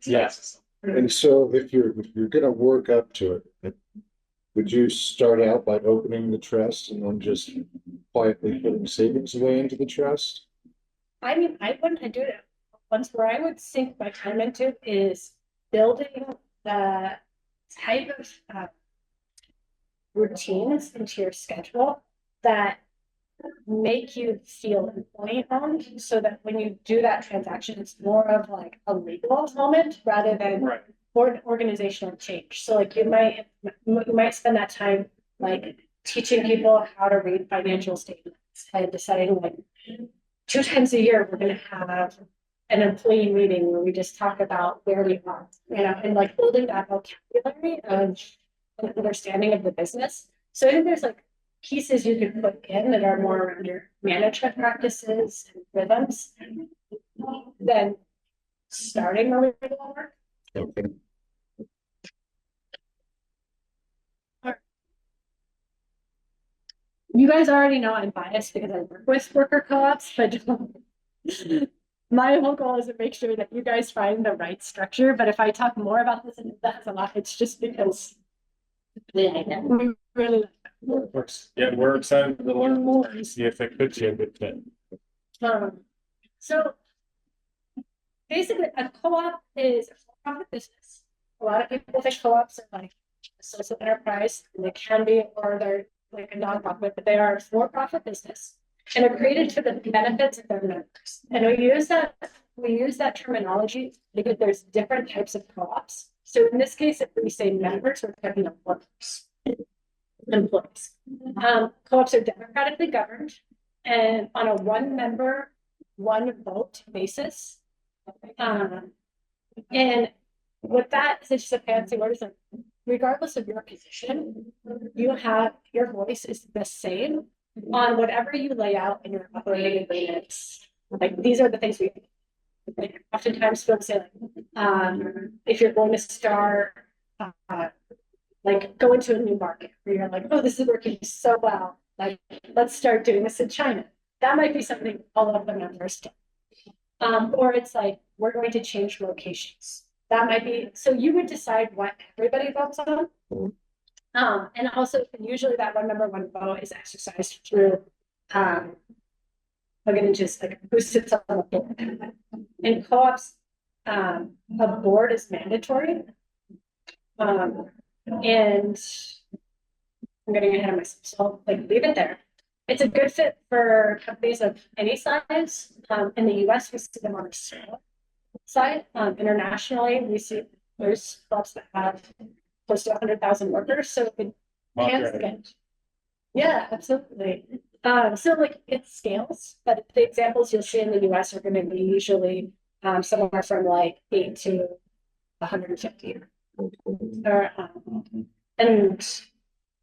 Yes. And so if you're gonna work up to it, would you start out by opening the trust and then just quietly putting savings away into the trust? I mean, I wouldn't do it. Once where I would sink my time into is building the type of routines into your schedule that make you feel employee owned, so that when you do that transaction, it's more of like a legal moment rather than organizational change. So like you might spend that time like teaching people how to read financial statements and deciding like 2 times a year we're going to have an employee meeting where we just talk about where we are, and like building that vocabulary of an understanding of the business. So I think there's like pieces you can put in that are more around your management practices and rhythms than starting the legal work. Okay. You guys already know I'm biased because I work with worker co-ops, but my whole goal is to make sure that you guys find the right structure. But if I talk more about this and that's a lot, it's just because we really We're excited to learn more and see if it could be a good fit. So basically, a co-op is a for-profit business. A lot of people think co-ops are like a social enterprise, and they can be, or they're like a nonprofit, but they are a for-profit business and are created for the benefits of their members. And we use that terminology because there's different types of co-ops. So in this case, if we say members, we're talking about employees. Co-ops are democratically governed. and on a one member, one vote basis. And with that, it's just a fancy word, is regardless of your position, you have, your voice is the same on whatever you lay out in your operating agreements. Like, these are the things we, like, oftentimes folks say, like, if you're going to start, like, go into a new market where you're like, oh, this is working so well, like, let's start doing this in China. That might be something all of the members do. Or it's like, we're going to change locations. That might be, so you would decide what everybody votes on. And also, usually that one member, one vote is exercised through, I'm gonna just like, who sits on the board. In co-ops, a board is mandatory. And I'm getting ahead of myself, so like, leave it there. It's a good fit for companies of any size. In the US, we see them on the small side. Internationally, we see there's clubs that have close to 100,000 workers, so it can get. Yeah, absolutely. So like, it scales, but the examples you'll see in the US are going to be usually somewhere from like 8 to 150. Or, and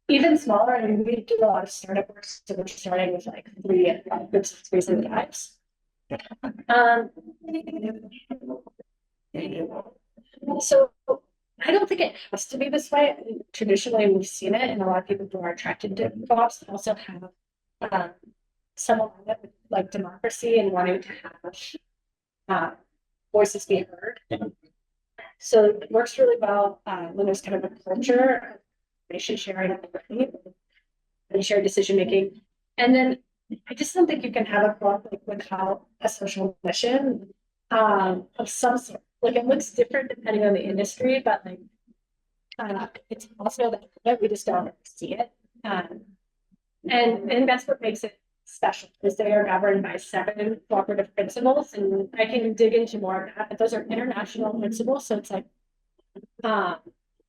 even smaller, I mean, we do a lot of startup work, so we're starting with like 3 groups of 3 and 5s. So I don't think it has to be this way. Traditionally, we've seen it, and a lot of people who are attracted to co-ops also have some of it, like democracy and wanting to have voices be heard. So it works really well when there's kind of a culture of information sharing and shared decision making. And then I just don't think you can have a club like without a social mission of some sort. Like, it looks different depending on the industry, but like it's also that we just don't see it. And that's what makes it special, is they are governed by 7 cooperative principles, and I can dig into more of that, but those are international principles. So it's like,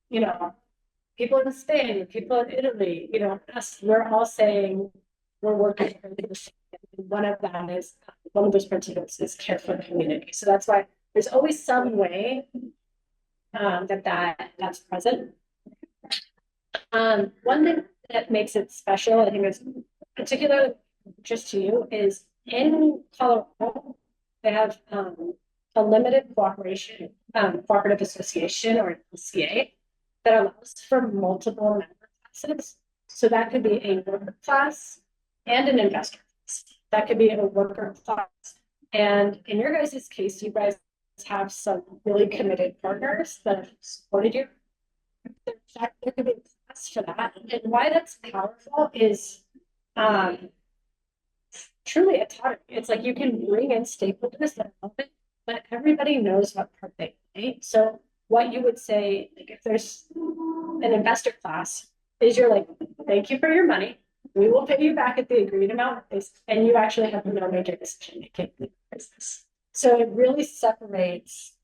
you know, people in Spain, people in Italy, you know, us, we're all saying we're working for the same. One of them is, one of those principles is care for the community. So that's why there's always some way that's present. One thing that makes it special, I think, is particularly just to you, is in Colorado, they have a limited cooperation, cooperative association, or LCA, that allows for multiple member classes. So that could be a worker class and an investor class. That could be a worker class. And in your guys' case, you guys have some really committed partners that have supported you. There could be a class for that. And why that's powerful is truly autonomy. It's like, you can bring in stakeholders that help it, but everybody knows what part they play. So what you would say, like, if there's an investor class, is you're like, thank you for your money. We will pay you back at the agreed amount, and you actually have no major decision making in the business. So it really separates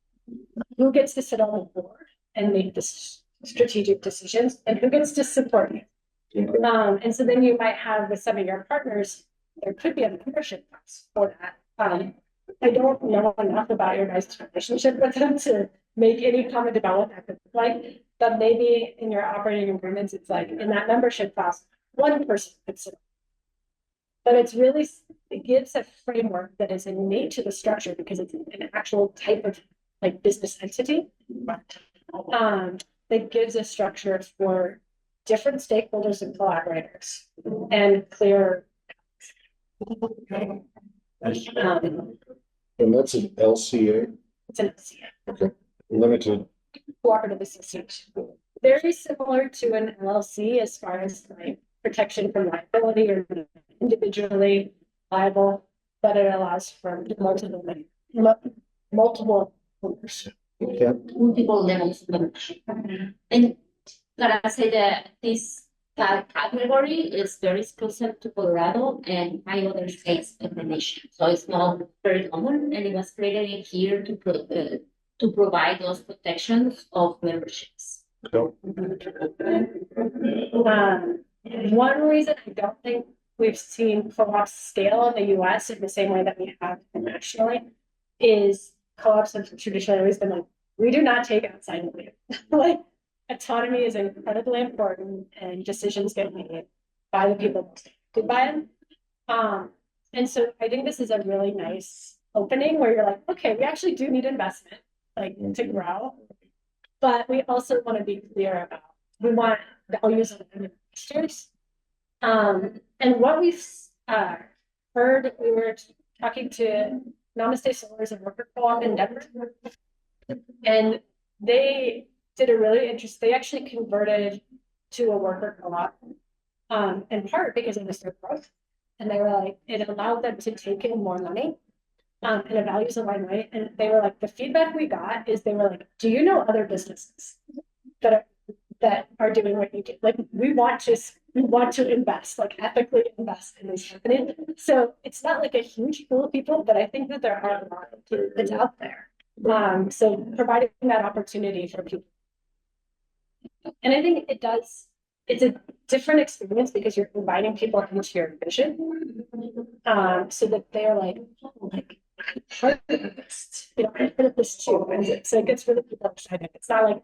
who gets to sit on the board and make this strategic decisions, and who gets to support you. And so then you might have, with some of your partners, there could be a membership class for that. I don't know enough about your guys' relationship with them to make any comment about what that could look like, but maybe in your operating agreements, it's like, in that membership class, one person could sit. But it's really, it gives a framework that is innate to the structure, because it's an actual type of like business entity. That gives a structure for different stakeholders and collaborators and clear. And that's an LCA, It's an LCA, limited. cooperative association. Very similar to an LLC as far as like protection from liability or individually liable, but it allows for multiple owners. Yeah. Multiple levels of membership. And gotta say that this category is very exclusive to Colorado and 5 other states of the nation. So it's not very common, and it was created here to provide those protections of memberships. So, One reason I don't think we've seen co-ops scale in the US in the same way that we have internationally, is co-ops have traditionally always been like, we do not take outside input. Like, autonomy is incredibly important and decisions get made by the people who buy them. And so I think this is a really nice opening where you're like, okay, we actually do need investment, like to grow. But we also want to be clear about, we want values of investors. And what we've heard, we were talking to Namaste Solar's and worker co-op in Denver. And they did a really interesting, they actually converted to a worker co-op, in part because of this growth. And they were like, it allowed them to take in more money, and it values aligned way. And they were like, the feedback we got is they were like, do you know other businesses that are doing what you do? Like, we want to invest, like ethically invest in these companies. So it's not like a huge pool of people, but I think that there are a lot of people that's out there. So providing that opportunity for people. And I think it's a different experience because you're inviting people into your vision. So that they're like, part of this, you know, I part of this too. And so it gets really people excited. It's not like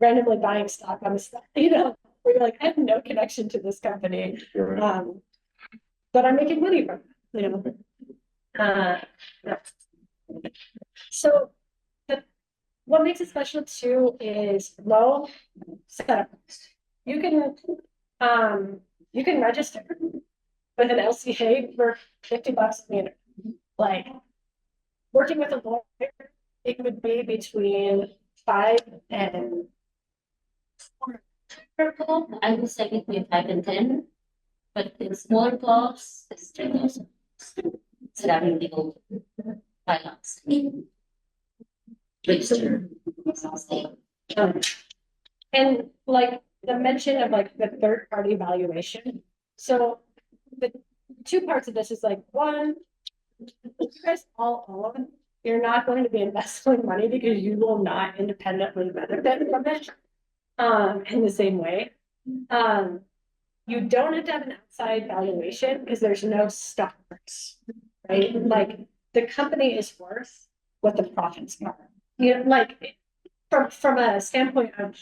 randomly buying stock on the stock, you know, where you're like, I have no connection to this company. But I'm making money from it, you know. So what makes it special too is low setup cost. You can register with an LCA for $50 a meter. Like, working with a lawyer, it would be between 5 and Purple, I would say between 5 and 10, but in smaller blocks, it's 10,000. So that would be old finance. Register. And like the mention of like the third party valuation. So the two parts of this is like, one, if you guys all own, you're not going to be investing money because you will not independently benefit from it in the same way. You don't have to have an outside valuation because there's no stock price, right? Like, the company is worth what the profits are. You know, like, from a standpoint of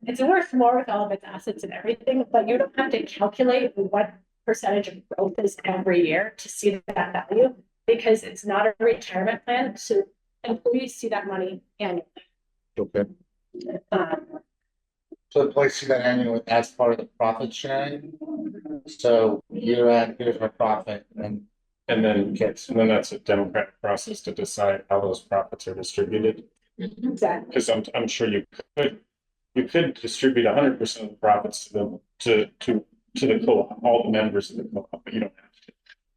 it's worth more with all of its assets and everything, but you don't have to calculate what percentage of growth is every year to see that value, because it's not a retirement plan. So employees see that money annually. Okay. So employees see that annually as part of the profit sharing. So here's our profit, and And then that's a democratic process to decide how those profits are distributed. Exactly. Because I'm sure you could distribute 100% of the profits to the co-op, all the members of the co-op, but you don't have to.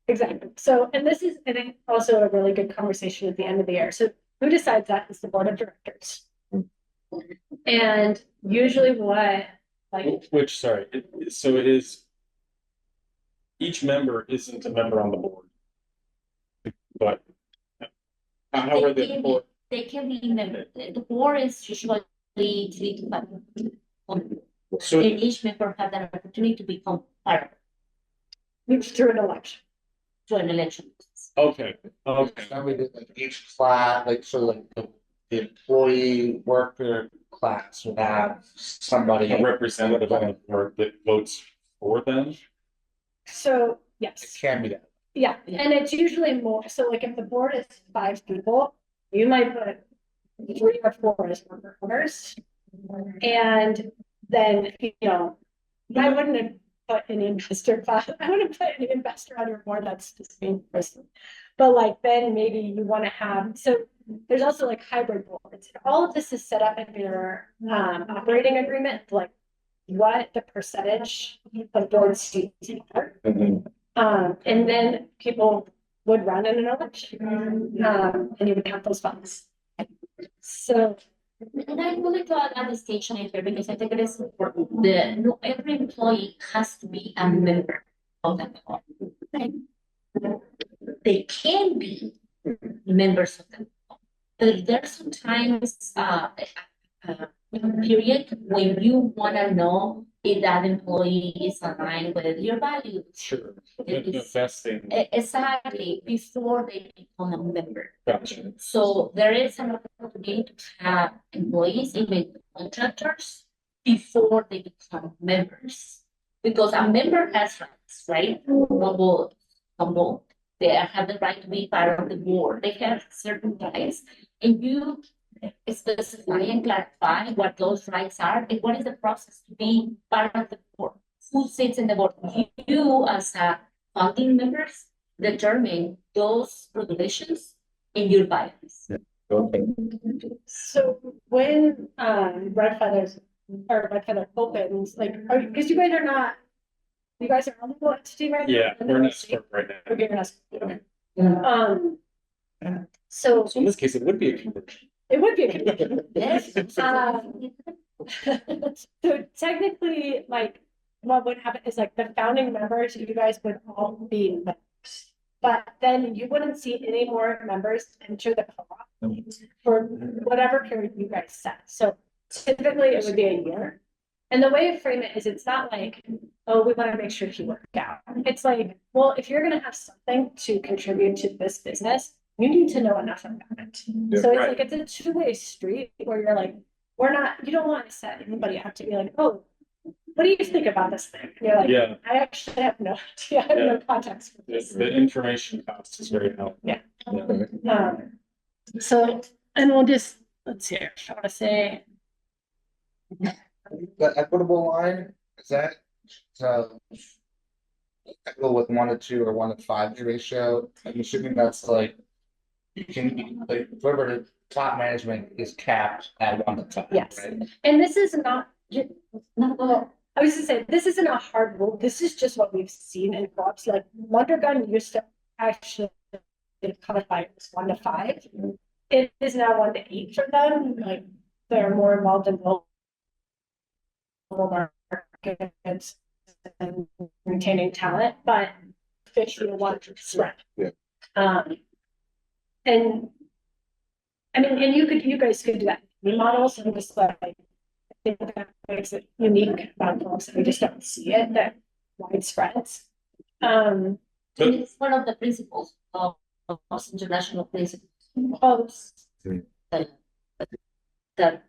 Exactly. So, and this is, I think, also a really good conversation at the end of the year. So who decides that is the board of directors. And usually Sorry, so it is, each member isn't a member on the board. But how are the board? They can be members. The board is usually 3 to 5. So And each member have that opportunity to become part through an election. to an election. okay. then we did like each class, like, so like the employee worker class would have somebody. A representative on the board that votes for them. So It yes, can be that. yeah, and it's usually more. So like if the board is 5 people, you might put 3 or 4 as member owners, and then I wouldn't have put an investor. I wouldn't put an investor on your board. That's the same person. But like then maybe you want to have, so there's also like hybrid boards. All of this is set up in your operating agreement, like what the percentage of board seats are. And then people would run in an election, and you would count those funds. So, And I wanted to add a distinction in here because I think it is important. Not every employee has to be a member of the board. Right? They can be members of the board. But there's sometimes a period when you want to know if that employee is aligned with your values. Sure. It is- Investing. Exactly, before they become a member. Gotcha. So there is an opportunity to have employees, even contractors, before they become members. Because a member has rights, right? On both. They have the right to be part of the board. They have certain rights. And you specify and clarify what those rights are and what is the process to be part of the board. Who sits in the board? You as a founding members determine those regulations in your bylaws. Okay. So when Red Feathers or Red Feather opens, like, because you guys are not, you guys are on the entity right now? Yeah, we're not scope right now. Okay, you're not. Okay. So So in this case, it would be a conversion. it would be a condition. Yes. So technically, like, what would happen is like the founding members, you guys would all be members. But then you wouldn't see any more members enter the co-op for whatever period you guys set. So typically it would be a year. And the way to frame it is it's not like, oh, we want to make sure he worked out. It's like, well, if you're gonna have something to contribute to this business, you need to know enough about it. So it's Right. like, it's a two-way street where you're like, you don't want to set anybody up to be like, oh, what do you think about this thing? And you're like, Yeah, I actually have no idea, I have no context for this. the information cost is very helpful. So, and we'll just, let's see, I want to say, The equitable line, is that, so. Equitable with 1:2 or 1:5 ratio, I'm assuming that's like. You can, like, whoever the top management is capped at 1:5. Yes. right? and this is not, well, I was gonna say, this isn't a hard rule, this is just what we've seen in co-ops, like Wonder Gun used to actually codify it as 1:5. It is now 1:8 for them, like, they're more involved in global markets and retaining talent, but 50-1 spread. Yeah. And I mean, and you guys could do that in models and just like, I think that makes it unique about folks, we just don't see it, that widespreads. And it's one of the principles of international principles. The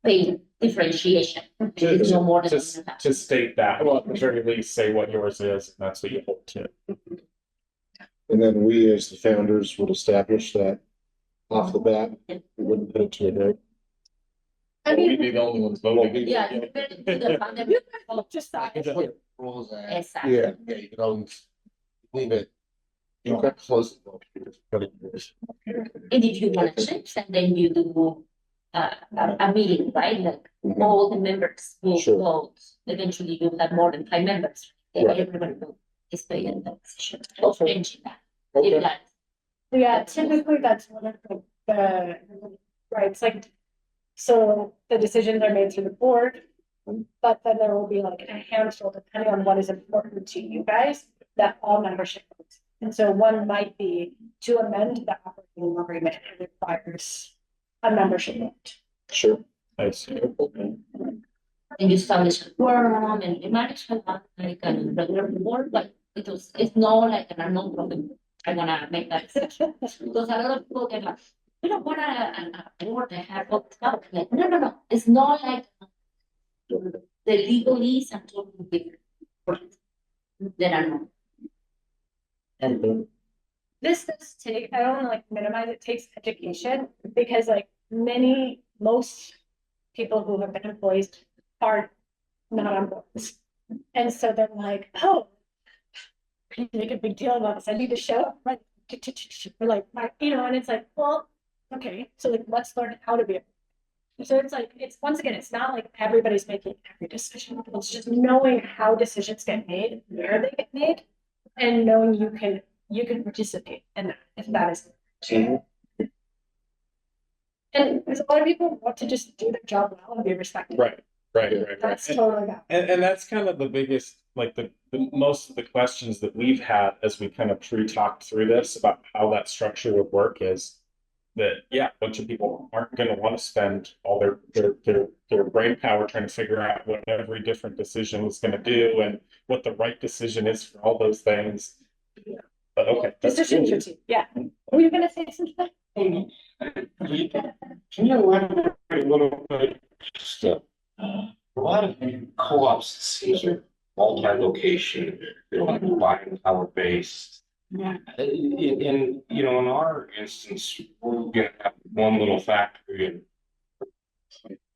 pay differentiation. It's no more than To state that, well, at the very least, say what yours is, and that's what you hold to. And then we, as the founders, would establish that off the bat. We wouldn't put it to a vote. I We'd mean, be the only ones voting. Yeah, you better do the fundamental. just that. Just put rules in. Exactly. Yeah. Yeah, you could always leave it. You Okay. can close the vote. And if you want to change, and then you do a meeting, right? Like all the members will Sure. vote. Eventually you have more than 5 members. And Right. everyone will participate in that decision. Also changing that. Okay. If that- Yeah, typically that's one of the, right, it's like, so the decisions are made through the board. But then there will be like a handful, depending on what is important to you guys, that all membership. votes. And so one might be to amend the operating agreement, it requires a membership vote. Sure. I see. And you establish a quorum and you manage like a regular board, but it's not like an unknown problem. I wanna make that exception. Because a lot of people get like, we don't want a board that have looked out, like, no, it's not like. The legalese are totally different. There are no. This does take, I don't wanna like minimize, it takes education, because like most people who have been employees are not on boards. And so they're like, oh, you make a big deal about this, I need to show up, right? We're like, and it's like, well, okay, so like, let's learn how to be. So it's like, once again, it's not like everybody's making every decision, it's just knowing how decisions get made, where they get made, and knowing you can participate in that, if that is. And there's a lot of people want to just do their job well and be respected. Right. That's totally that. And that's kind of the biggest, like the most of the questions that we've had as we kind of pre-talked through this about how that structure would work is that, yeah, a bunch of people aren't gonna want to spend all their their brain power trying to figure out what every different decision was gonna do and what the right decision is for all those things. But okay. that's Decision cool. fatigue, yeah. Were you gonna say something? Can you elaborate a little bit? Just, a lot of co-ops, it seems are multi-location, they're like buying power-based. Yeah. In, you know, in our instance, we're gonna have one little factory and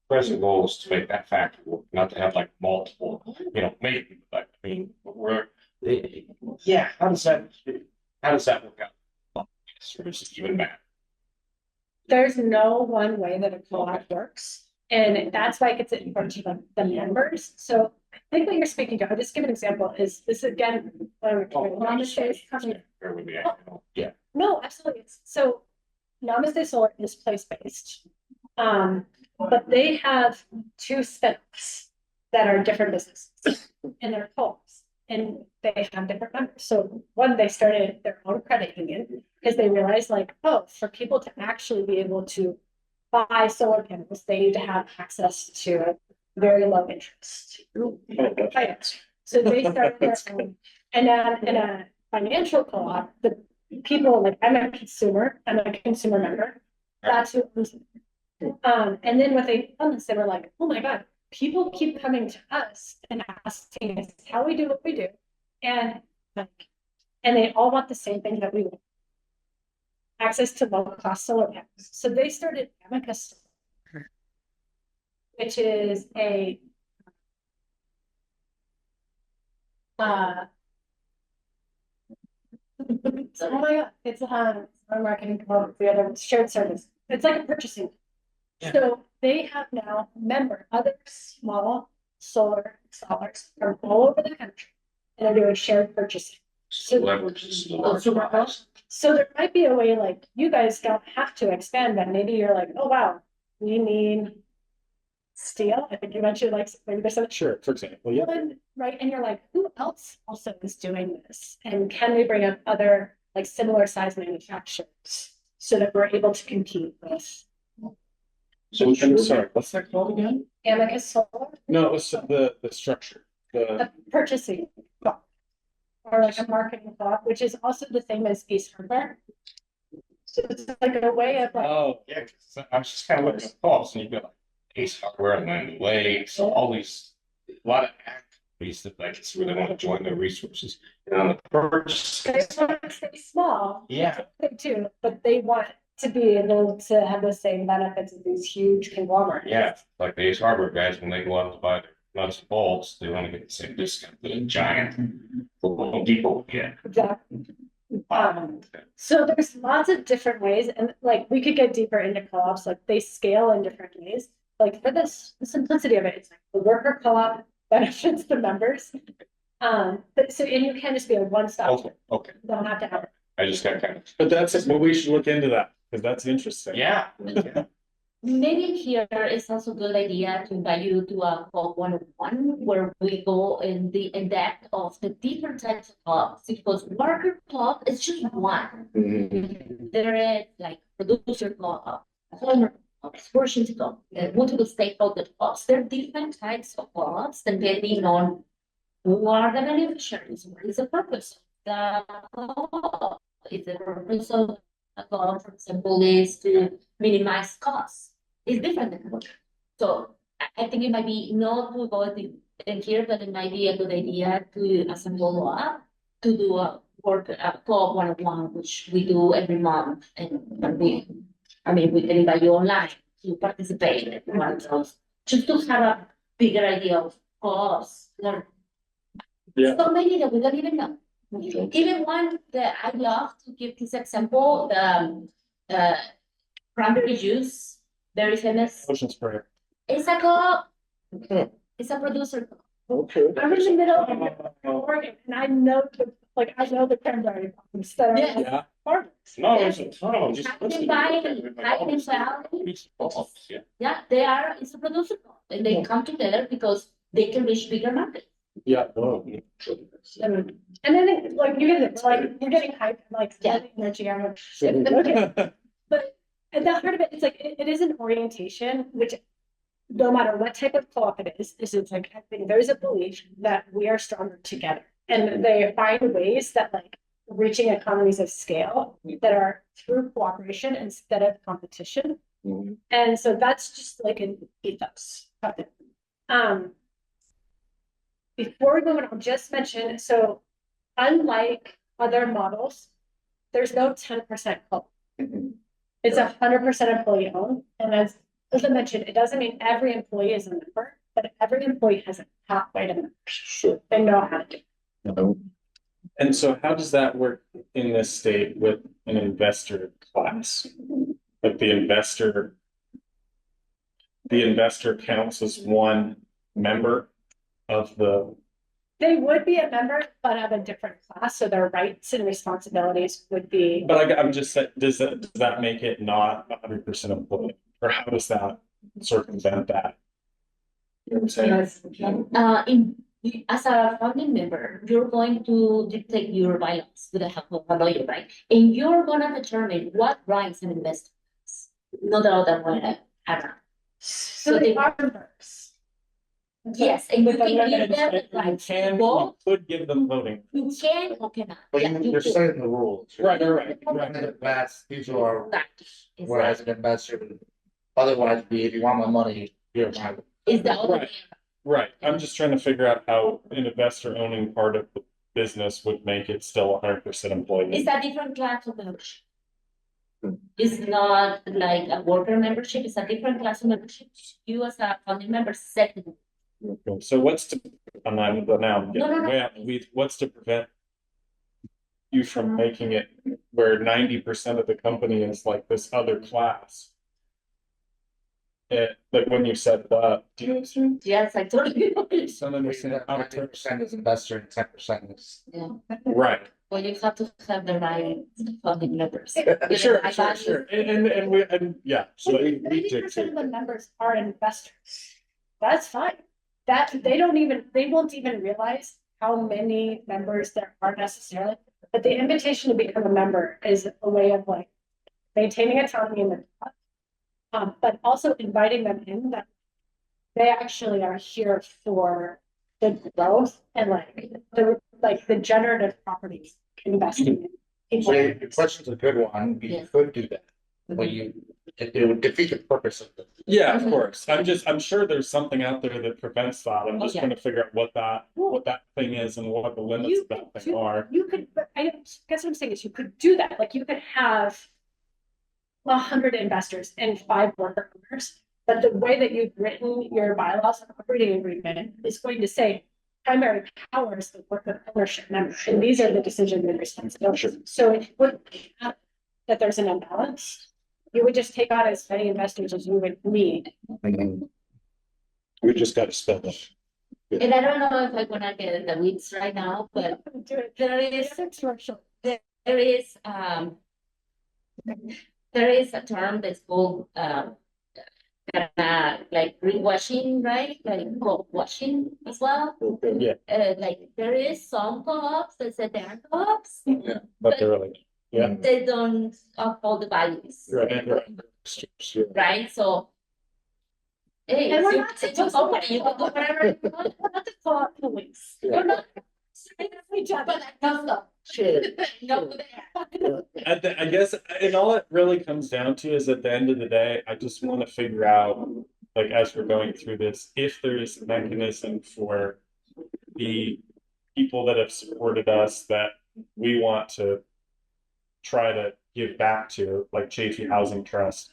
present goal is to make that factory work, not to have like multiple, you know, maybe, but I mean, yeah, how does that work out? Or does it even matter? There's no one way that a co-op works, and that's why it gets important to the members. So I think what you're speaking to, I'll just give an example, is this again, Namaste is coming. Bear with me, I know. Yeah. No, absolutely. So Namaste Solar is place-based. But they have two spin-offs that are different businesses and they're co-ops and they have different members. So one, they started their own credit union because they realized like, oh, for people to actually be able to buy solar panels, they need to have access to very low interest. Finance. So they started their own, and then in a financial co-op, the people like I'm a consumer member. That's who owns it. And then when they found this, they were like, oh my God, people keep coming to us and asking us how we do what we do. And like, and they all want the same thing that we want. Access to low cost solar panels. So they started Amicus, which is a oh my God, it's a marketing called the other shared service. It's like a purchasing. Yeah. So they have now other small solar installers from all over the country, and they're doing shared purchasing. Leverages the large. So there might be a way like you guys don't have to expand, but maybe you're like, oh wow, we need steel. I think you mentioned like maybe there's some Sure, for example, yeah. right? And you're like, who else also is doing this? And can we bring up other like similar size manufacturers so that we're able to compete with So I'm sorry, what's that called again? Amicus Solar? No, it was the structure, the, A purchasing thought, or like a marketing thought, which is also the same as Ace Hardware. So it's like a way of like, oh, Yeah, 'cause I was just kind of looking at costs and you've got like Ace Hardware and then Lake, so all these, a lot of activities that like it's really want to join their resources. And on the purchase. they want to stay small, Yeah, they too, but they want to be able to have the same benefits of these huge conglomerates. yeah, like the Ace Hardware guys, when they go out to buy their nuts and bolts, they want to get the same discount that a giant Home Depot get. Exactly. So there's lots of different ways, and like we could get deeper into co-ops, like they scale in different ways. Like for this, the simplicity of it, it's like the worker co-op benefits the members. But so and you can just be a one-stop. Okay, okay, You don't have to have it. I just got kind of, but that's, well, we should look into that, because that's interesting. yeah. Maybe here is also a good idea to invite you to a call 101 where we go in depth of the different types of clubs, because worker club is just one. There is like producer club, owner club, portion club, multiple stakeholder clubs. There are different types of clubs depending on who are the beneficiaries, what is the purpose of the club. If the purpose of a club, for example, is to minimize costs. It's different than work. So I think it might be not to go in here, but it might be a good idea to assemble up to do a club 101, which we do every month, and we can invite you online to participate in one of those, just to have a bigger idea of costs. Yeah. So many that we don't even know. Even one that I love to give this example, the cranberry juice. Very famous. Ocean spray. It's a co-op. It's a producer. Okay. I'm in the middle of Oregon, and I know the cranberry farms that are Yeah. like Yeah. farmers. No, there's a ton of them, just. I can buy Yeah. Yeah, they are, it's a producer co-op, and they come together because they can reach bigger market. Yeah, whoa. And then like you get it, like you're getting hyped, like Yeah. energy out of. But at the heart of it, it's like it is an orientation, which no matter what type of co-op it is it's like, I think there's a belief that we are stronger together. And they find ways that like reaching economies of scale that are through cooperation instead of competition. Mhm. And so that's just like an ethos of it. Before we move on, I'll just mention, so unlike other models, there's no 10% co-op. It's 100% employee owned, and as I mentioned, it doesn't mean every employee is a member, but every employee has a pathway to membership. Sure. They know how to do it. No. And so how does that work in this state with an investor class? Like the investor counts as one member of the, They would be a member, but of a different class, so their rights and responsibilities would be. but I'm just saying, does that make it not 100% employee? Or how does that circumvent that? You know what I'm saying? As a founding member, you're going to dictate your bylaws with the help of a lawyer, right? And you're gonna determine what rights an investor has, not the other way around. So they are members. Yes, and you With a can give limited them the You rights to can, you vote, could give them voting. you can or cannot. But Yeah, you you're could. setting the rules. Right. These are, Exactly. whereas an investor, otherwise be, if you want my money, here's my. Is the other Right. Right, I'm just trying to figure out how an investor owning part of the business would make it still 100% employee. It's a different class of membership. It's not like a worker membership, it's a different class of membership. You as a founding member set it. So what's to, I'm not, but now I'm No, no, getting no. way out, what's to prevent you from making it where 90% of the company is like this other class? Like when you set it up, do you understand? Yes, I totally. Some understand. I'm 90% is investor and 10% is. Yeah, Right. well, you have to have the right founding members. Sure, I sure, got you. sure. And yeah, so we 90% dictate of the that. members are investors. That's fine. That they won't even realize how many members there are necessarily. But the invitation to become a member is a way of like maintaining autonomy in the but also inviting them in that they actually are here for the growth and the generative properties investing in So people. your question's a good one, you Yes. could do that, but it would defeat the purpose of it. Yeah, of course. I'm sure there's something out there that prevents that. I'm just yeah. trying to figure out what that thing is and what the limits of that thing are. You could, but I guess what I'm saying is you could do that, like you could have 100 investors and 5 worker owners, but the way that you've written your bylaws and operating agreement is going to say primary powers the worker ownership member, and these are the decisions and responsibilities. So it would happen that there's an imbalance. You would just take on as many investors as you would need. We just got to spell it. And I don't know if I'm gonna get in the weeds right now, but Do it. there is, Commercial. there is, there is a term that's called, like greenwashing, right? Like co-washing as well. Yeah. Like there is some co-ops that say they are co-ops, Yeah, but they're really, yeah. they don't uphold the values. Right. Right, so. Hey, And we're you- not it's your company, you can do whatever you want. We're not the co-op police. Yeah. We're not. Each other. But that's not true. No, I guess, and all it really comes down to is at the end of the day, I just want to figure out, like, as we're going through this, if there is a mechanism for the people that have supported us that we want to try to give back to, like Chafee Housing Trust,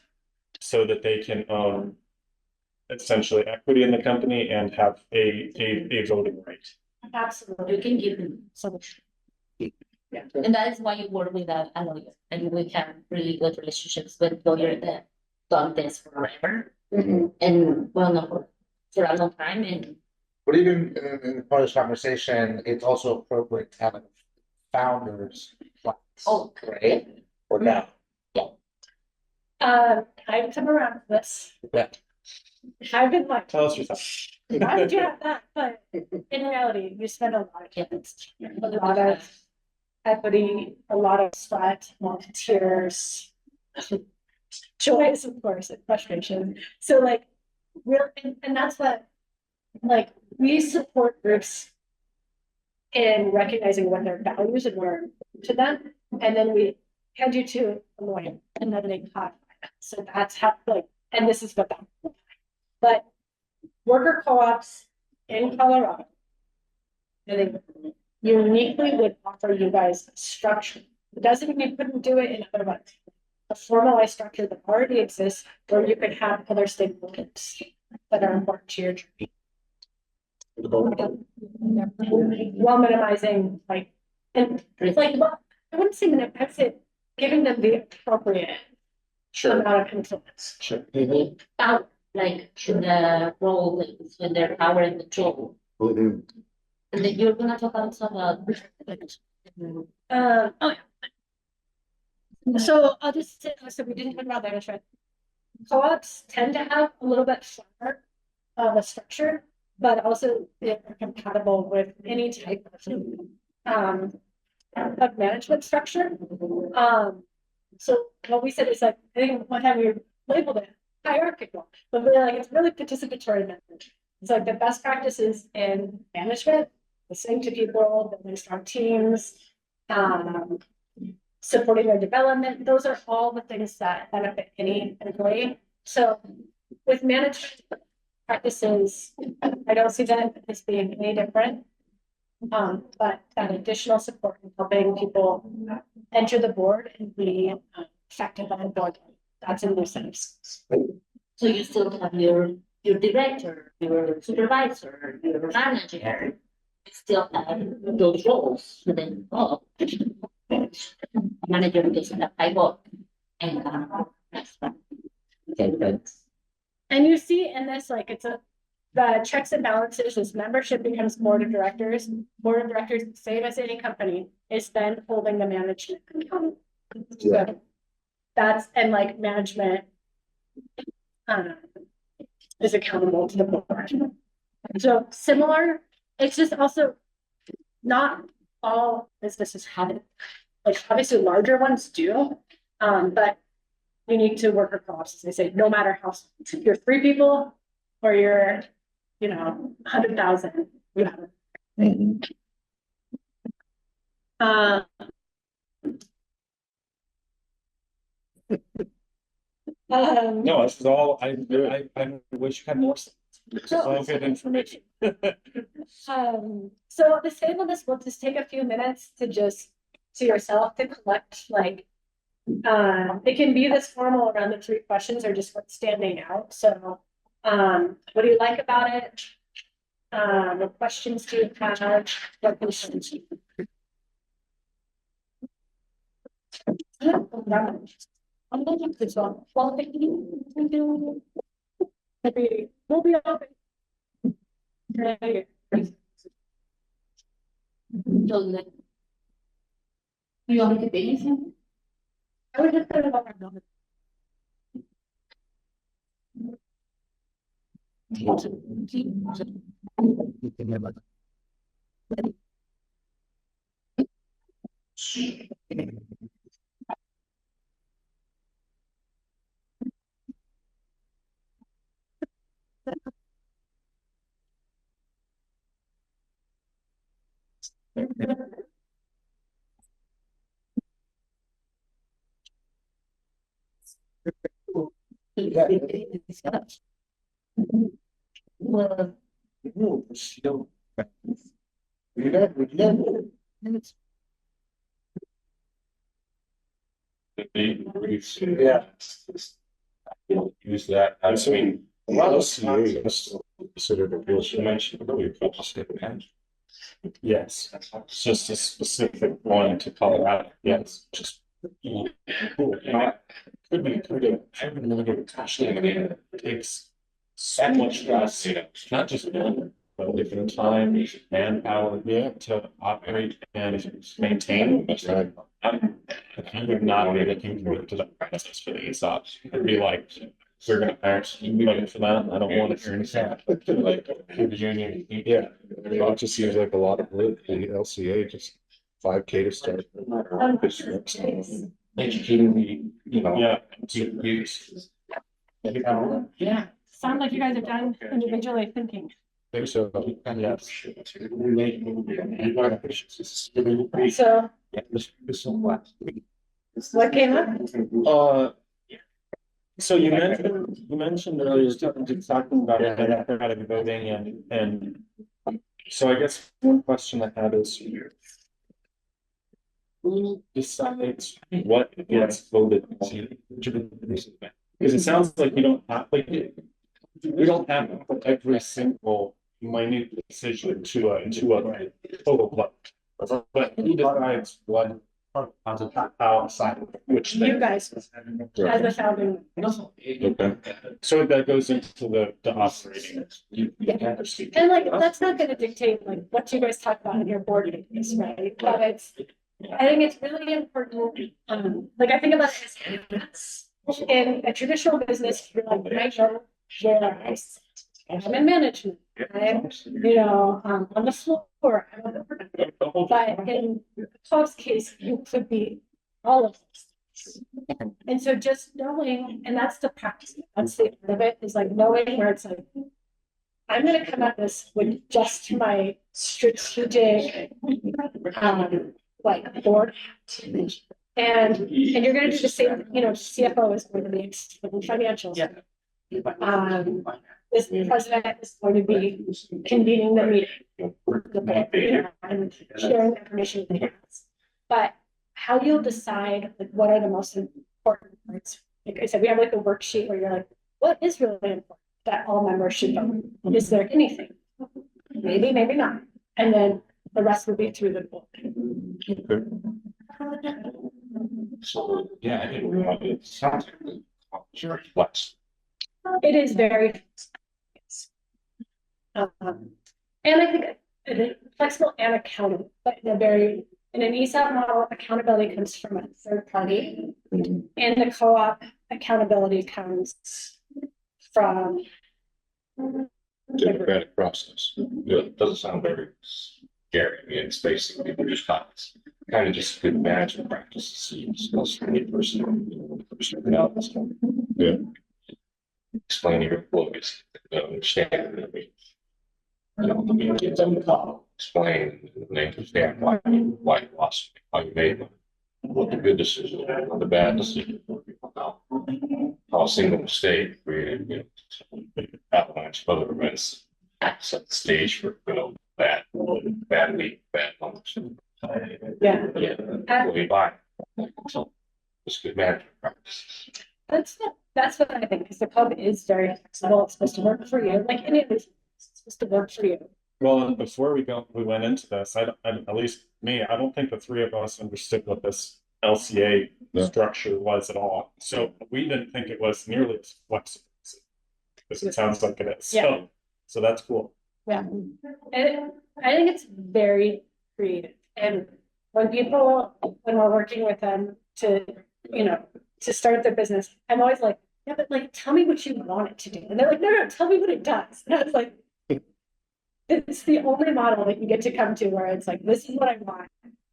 so that they can own essentially equity in the company and have a voting right. Absolutely. you can give them so much. Yeah. And that is why you work with a lawyer, and we have really good relationships with lawyers that done this forever. And well, no, for a long time, and But even in part of this conversation, it's also appropriate to have a founders class. Oh, right? Or no? I've come around with this. Yeah. I've been like, Tell us yourself. why would you have that? But in reality, you spend a lot of kids, a lot of equity, a lot of sweat, a lot of tears, joys, of course, and frustration. So like, and that's what, like, we support groups in recognizing what their values and were to them, and then we hand you to a lawyer, and then they codify that. So that's how, like, and this is what that. But worker co-ops in Colorado, I think uniquely would offer you guys structure. It doesn't mean you couldn't do it in other ways. A formalized structure that already exists where you could have other stakeholders that are important to your journey. While minimizing, like, and it's like, well, I wouldn't say minimize it, giving them the appropriate Sure. amount of influence. Sure. Power, like the role with their power and control. Mhm. And then you're gonna talk also about. Oh yeah. So I'll just say, so we didn't talk about management. Co-ops tend to have a little bit flatter of a structure, but also they're compatible with any type of management structure. So what we said is like, I think one time we labeled it hierarchical, but we're like, it's really participatory management. It's like the best practices in management, listening to people, building strong teams, supporting their development. Those are all the things that benefit any employee. So with management practices, I don't see that as being any different. But that additional support in helping people enter the board and be effective on board, that's a new set of skills. So you still have your director, your supervisor, your manager, you still have those roles within, manager doesn't have high work. And, that's fine. Okay, good. And you see in this, like, it's the checks and balances as membership becomes board of directors. Board of directors, same as any company, is then holding the management. Yeah. So that's, and like management is accountable to the board. So similar, it's just also not all businesses have it. Like obviously larger ones do, but unique to worker co-ops, as they say, no matter how, you're 3 people or you're, 100,000, you have it. No, this is all, I wish you had more. It's all good information. So the same on this, we'll just take a few minutes to just to yourself to collect, like, it can be this formal around the 3 questions or just what's standing out. So, what do you like about it? What questions do you have? What concerns you? I'm gonna do this one. Well, maybe we'll be open. So like, you want to keep anything? I would just put it on our number. Well, Yeah. Use that, I mean, A lot of CA is still considered a real you mentioned earlier, couple step ahead. Yes, it's just a specific one to Colorado. Yes, just. Cool. Could be, I haven't really given gosh, it takes so much stress, not just one, but different time, manpower, to operate and maintain. Right. I'm kind of not really looking forward to the process for the ESOPs. It'd be like, we're gonna actually be looking for that. I don't want to hear anything. Like, the union. Yeah, I mean, it just seems like a lot of work, the LCA, just 5K to start. Educating the, Yeah. use. yeah. sound like you guys are done individually thinking. Think so. Yes. So what came up? So you mentioned earlier, just talking about democratic voting and so I guess one question I had is who decides what gets voted? Because it sounds like you don't have, like, we don't have every single minute decision to a total vote. But who decides what outside which You thing? guys, as the founding. Okay. So that goes into the operating. Yeah. And like, that's not gonna dictate like what you guys talk about in your board meetings, right? But I think it's really important, like I think about it as in a traditional business, you're like, I know where I sit. I'm in management, I'm, on the floor, I'm on the production. But in Todd's case, you could be all of those things. And so just knowing, and that's the practice, that's the end of it, is like knowing where it's like, I'm gonna come at this with just my strategic, like board. And you're gonna do the same, CFO is going to be explaining financials. This president is going to be convening the meeting. The board, and sharing the information with the has. But how you'll decide like what are the most important parts? Like I said, we have like a worksheet where you're like, what is really important that all members should know? Is there anything? Maybe, maybe not. And then the rest will be through the book. So, yeah, I didn't realize it sounds like very flex. It is very. And I think flexible and accountable, but in an ESOP model, accountability comes from a third party. And the co-op accountability comes from. Democratic process. It doesn't sound very scary. I mean, it's basically just kind of just good management practices. You discuss any person, yeah. Explain your employees, understand. Get them to talk, explain, and they understand why you lost, why you made them. What the good decision, what the bad decision. How a single mistake created, avalanche of other events. Set the stage for, bad week, bad months. Yeah. Employee buy. So it's good management practices. That's what I think, because the club is very flexible. It's supposed to work for you, like any of these, it's supposed to work for you. Well, and before we went into this, at least me, I don't think the three of us understood what this LCA structure was at all. So we didn't think it was nearly as flexible as it sounds like it is. Yeah. So that's cool. Yeah, and I think it's very creative. And when we're working with them to start their business, I'm always like, yeah, but like, tell me what you want it to do. And they're like, no, tell me what it does. And I was like, it's the only model that you get to come to where it's like, this is what I want.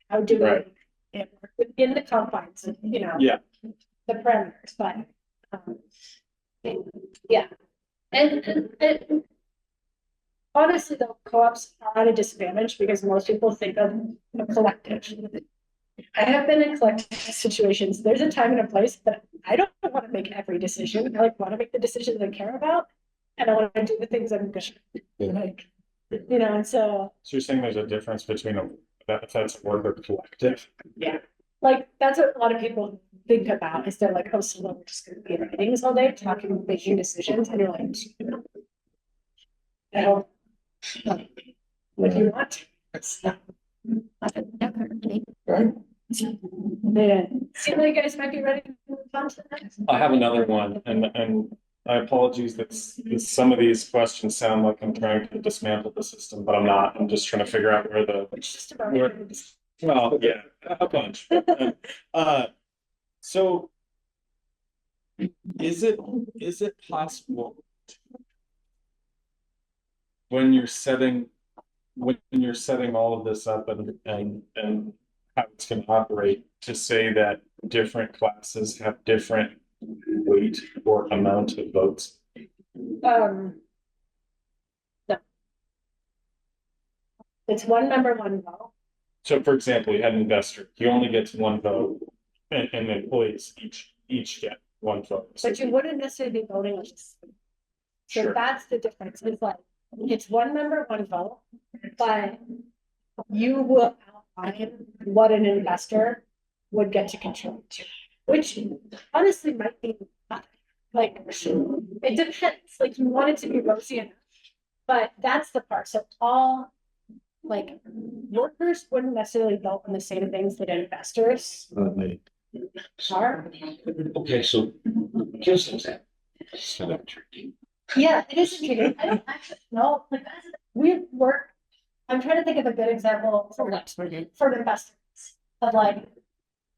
How do Right. it work within the confines of, Yeah. the parameters, but, yeah. And honestly, the co-ops are at a disadvantage because most people think of a collective. I have been in collective situations. There's a time and a place, but I don't want to make every decision. I want to make the decisions I care about, and I want to do the things I'm good at. And so. So you're saying there's a difference between if that's a word or collective? Yeah, like that's what a lot of people think about is they're like, oh, so we're just gonna be in meetings all day talking, making decisions, and you're like, I don't. What do you want? It's not. Right. Yeah, seem like you guys might be ready to move on to the next. I have another one, and I apologize that some of these questions sound like I'm trying to dismantle the system, but I'm not. I'm just trying to figure out It's just about. well, yeah, a bunch. So is it possible when you're setting all of this up and how it's going to operate to say that different classes have different weight or amount of votes? No. It's one member, one vote. So for example, you had an investor, he only gets one vote, and employees each get one vote. But you wouldn't necessarily be voting on this. So Sure. that's the difference. It's like, it's one member, one vote, but you will outline what an investor would get to contribute to, which honestly might be like, it depends, like you want it to be rosy enough, but that's the part. So all like workers wouldn't necessarily vote on the same things that investors are. Okay, so give us that. Set up tricky. Yeah, it is intriguing. I don't actually know, like, we work, I'm trying to think of a good example for investors of like.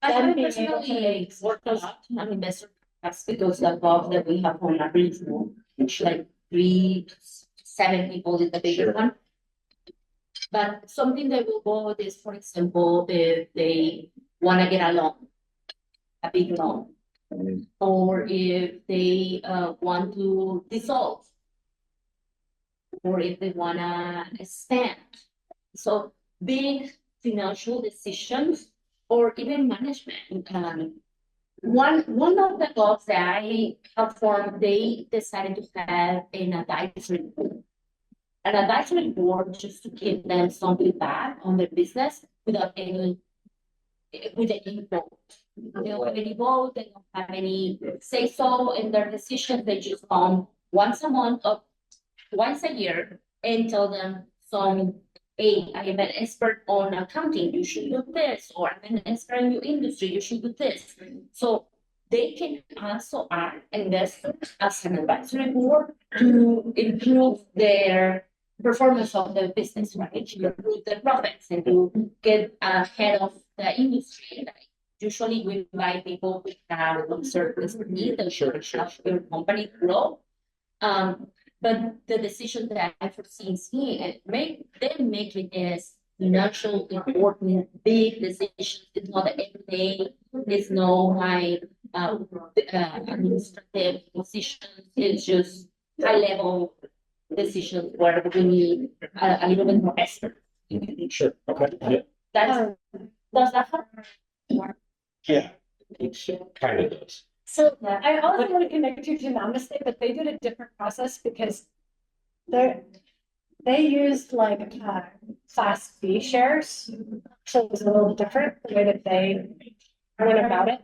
I them haven't being able to personally make worked a lot on investor tax because the above that we have on our regional, which like 7 people is the bigger Sure. one. But something that will go is, for example, if they wanna get a loan, a big loan. Or if they want to dissolve. Or if they wanna expand. So big financial decisions or even management. One of the goals that I helped form, they decided to have an advisory board. An advisory board just to give them some feedback on their business without any vote. They don't have any vote, they don't have any say so in their decisions, they just come once a month or once a year and tell them hey, I am an expert on accounting, you should do this, or I'm an expert in your industry, you should do this. So they can also add investors as an advisory board to improve their performance of the business, right? To improve the profits and to get ahead of the industry. Like, usually we buy people who have certain expertise that should help your company grow. But the decision that I foresee is them making is financial important big decisions. It's not everyday. It's no high administrative decisions. It's just high level decisions where we need a little bit more expert. Sure, okay, yeah. That's does that help? Yeah, it kind of does. So I also want to connect you to Namaste, but they did a different process because they used like Class B shares. So it was a little different the way that they went about it.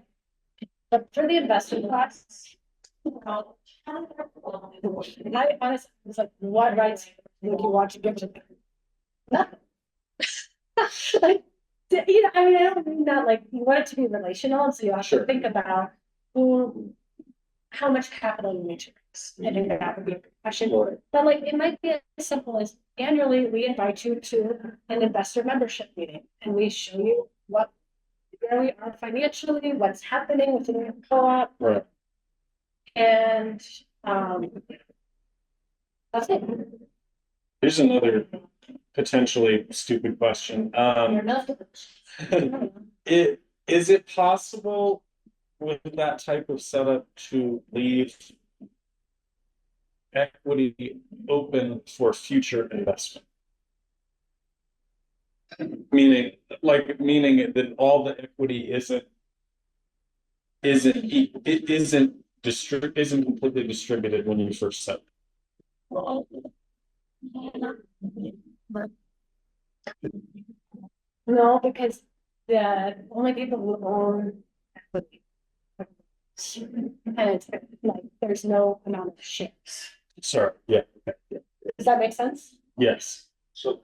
But for the investor class, I honestly was like, what rights would you want to give to them? Nothing. Like, you know, I mean, I don't mean that like you want it to be relational, and so you have Sure. to think about how much capital you need to raise. I think that would be a good question. But like, it might be as simple as annually, we invite you to an investor membership meeting and we show you where we are financially, what's happening within the co-op. Right. And that's it. Here's another potentially stupid question. You're not. Is it possible with that type of setup to leave equity open for future investment? Meaning that all the equity isn't completely distributed when you first set. No, because the only people who own equity. And it's like, there's no amount of shares. Sorry, yeah, Does that make sense? yes. So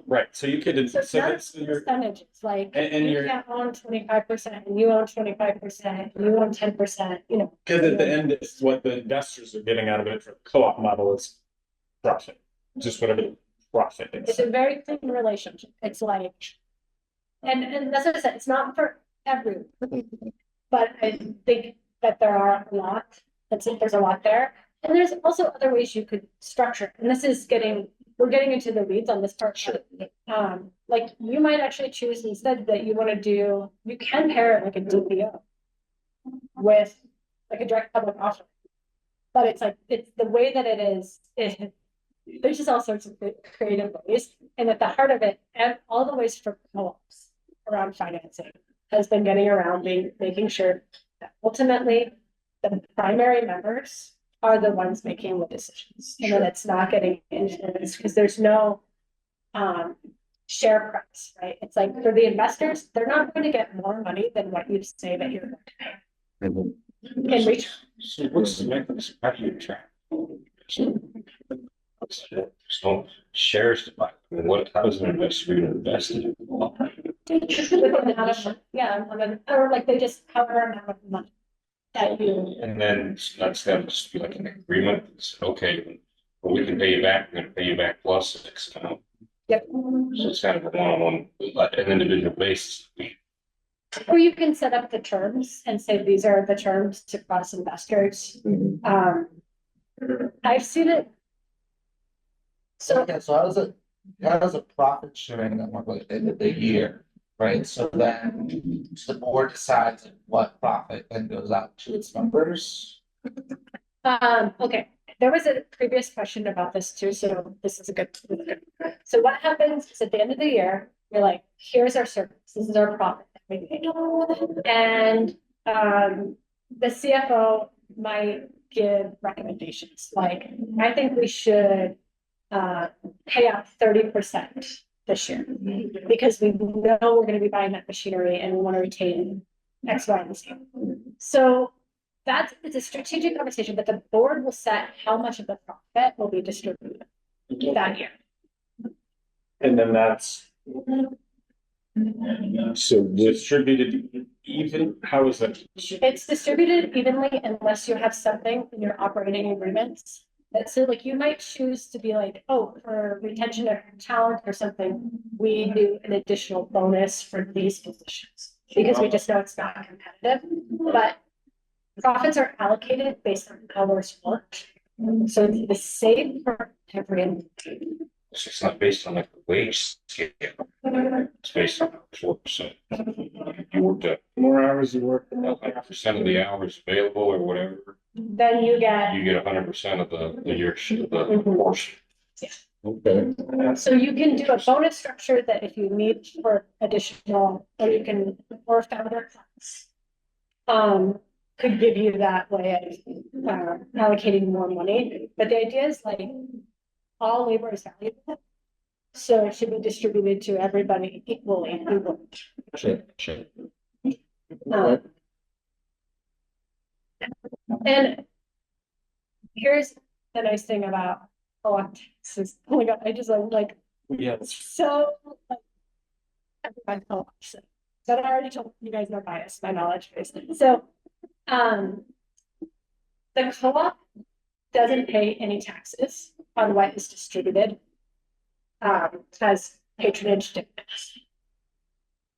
right, so you could, So so that's that's your, percentages, like, and you you're, can't own 25%, and you own 25%, and you own 10%, you know. because at the end, it's what the investors are getting out of it for the co-op model is profit, just whatever the profit It's is. a very clean relationship. It's like, and that's what I said, it's not for everyone. But I think that there are a lot, there's a lot there. And there's also other ways you could structure, and this is we're getting into the weeds on this part. Sure. Like you might actually choose instead that you can pair it like a DPO with like a direct public offering. but it's like, it's the way that it is, there's just all sorts of creative ways. And at the heart of it, and all the ways for co-ops around financing has been getting around making sure that ultimately the primary members are the ones making the decisions. And then it's not getting influenced because there's no share price, right? It's like for the investors, they're not going to get more money than what you say that you're in return. So what's the mechanism? How do you track? So shares to buy. I mean, how does an investor even invest in it? Yeah, or like they just cover amount of money that you. And then that's them just be like an agreement. It's okay, well, we can pay you back. We're gonna pay you back plus X amount. Yep. So it's kind of a one-on-one, like an individual basis. Or you can set up the terms and say, these are the terms to cross investors. I've seen it. So Okay, so how does a profit sharing network at the end of the year, right? So then the board decides what profit then goes out to its members. okay, there was a previous question about this too, so this is a good. So what happens is at the end of the year, you're like, here's our service, this is our profit that we made. And the CFO might give recommendations, like, I think we should pay out 30% this year because we know we're going to be buying that machinery and we want to retain X, Y, and Z. So it's a strategic conversation, but the board will set how much of the profit will be distributed that year. And then that's So this, distributed even, how is that? It's distributed evenly unless you have something in your operating agreements. So like you might choose to be like, oh, for retention of talent or something, we do an additional bonus for these positions. Because we just know it's not competitive, but profits are allocated based on hours worked. So it's the same for every. It's not based on like the wage scale. It's based on 4%. You worked at more hours you work. 100% of the hours available or whatever, Then you get, you get 100% of the year, the portion. Okay, so you can do a bonus structure that if you need for additional, or you can, or founder class. Could give you that way of allocating more money, but the idea is like all labor is valuable. So it should be distributed to everybody equally. sure. And here's the nice thing about Texas. Oh my God, I just like Yeah, so like everybody co-ops. But I already told you guys no bias, my knowledge base. So the co-op doesn't pay any taxes on what is distributed as patronage dividends.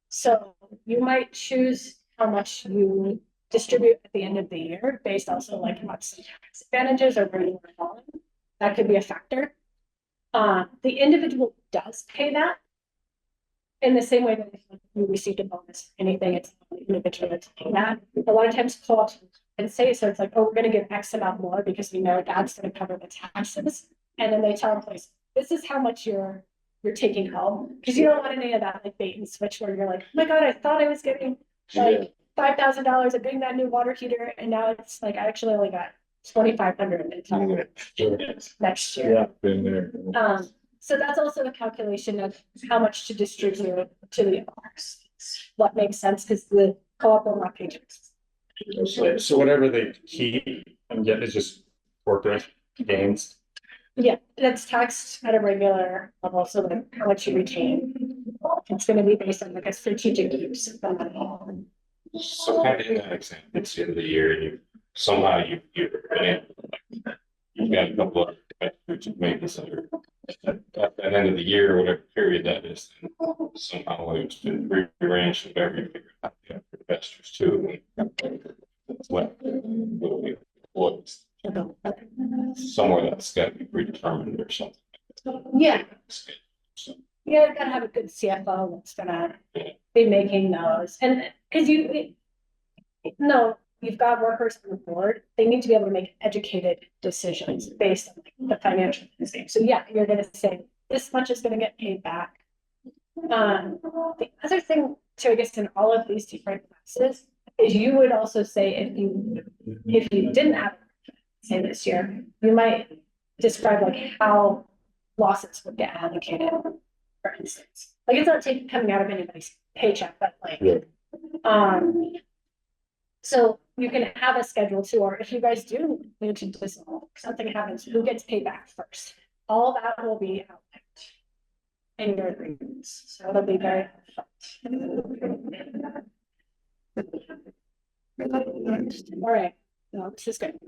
So you might choose how much you distribute at the end of the year based also like how much tax advantages or where you are falling. That could be a factor. The individual does pay that in the same way that if you received a bonus, anything, it's the individual that's paying that. A lot of times co-ops can say, so it's like, oh, we're going to give X amount more because we know that's going to cover the taxes. And then they tell employees, this is how much you're taking home. Because you don't want any of that like bait and switch where you're like, oh my God, I thought I was getting like $5,000 of getting that new water heater. And now it's like, I actually only got 2,500 next year. Yeah, been there. So that's also a calculation of how much to distribute to the owners. What makes sense because the co-op will not pay taxes. so whatever they keep and get is just corporate gains. Yeah, that's taxed at a regular level, so like how much you retain. It's gonna be based on like a strategic use of the money. So kind of in that example, it's the end of the year and somehow you've got a couple of factors that make this under at the end of the year, whatever period that is, somehow it's been rearranged with every figure out the investors too. What somewhere that's got to be predetermined or something. Yeah, So, yeah, you gotta have a good CFO that's gonna be making those, and because no, you've got workers on the board, they need to be able to make educated decisions based on like, the financial landscape. So yeah, you're gonna say this much is gonna get paid back. The other thing too, I guess in all of these different classes, is you would also say if you didn't have say this year, you might describe like how losses would get allocated, for instance. Like it's not coming out of anybody's paycheck, but like Yeah. so you can have a schedule too, or if you guys do need to dissolve, something happens, who gets paid back first? All that will be outlined in your agreements, so it'll be very all right, no, this is good.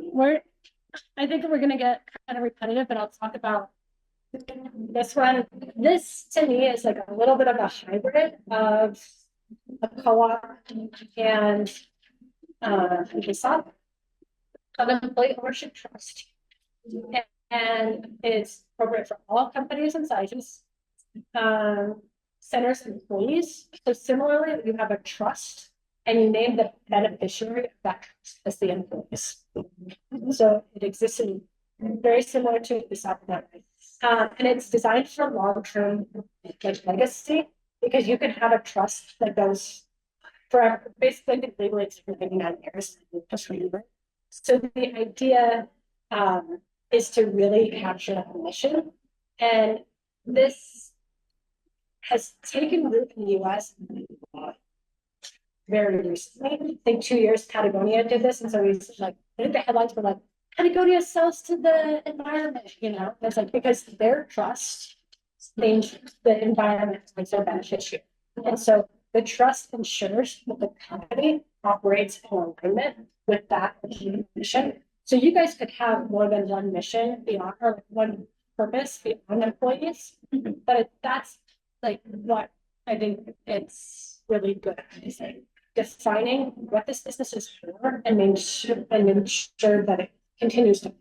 I think we're gonna get kind of repetitive, but I'll talk about this one. This to me is like a little bit of a hybrid of a co-op and ESOP, of employee ownership trust. And it's appropriate for all companies and sizes. Centers and employees. So similarly, you have a trust and you name the beneficiary of that trust as the employees. So it exists in very similar to ESOP that way. And it's designed for long-term like legacy, because you can have a trust that goes forever, basically legally it's for 39 years. Just remember. So the idea is to really capture that mission. And this has taken root in the US very recently. I think 2 years Patagonia did this, and so we like I think the headlines were like Patagonia sells to the environment, you know. It's like because their trust named the environment like their beneficiary. And so the trust ensures that the company operates in alignment with that mission. So you guys could have more than one mission beyond or one purpose beyond employees, but that's like what I think it's really good at is like defining what this business is for and ensure that it continues to.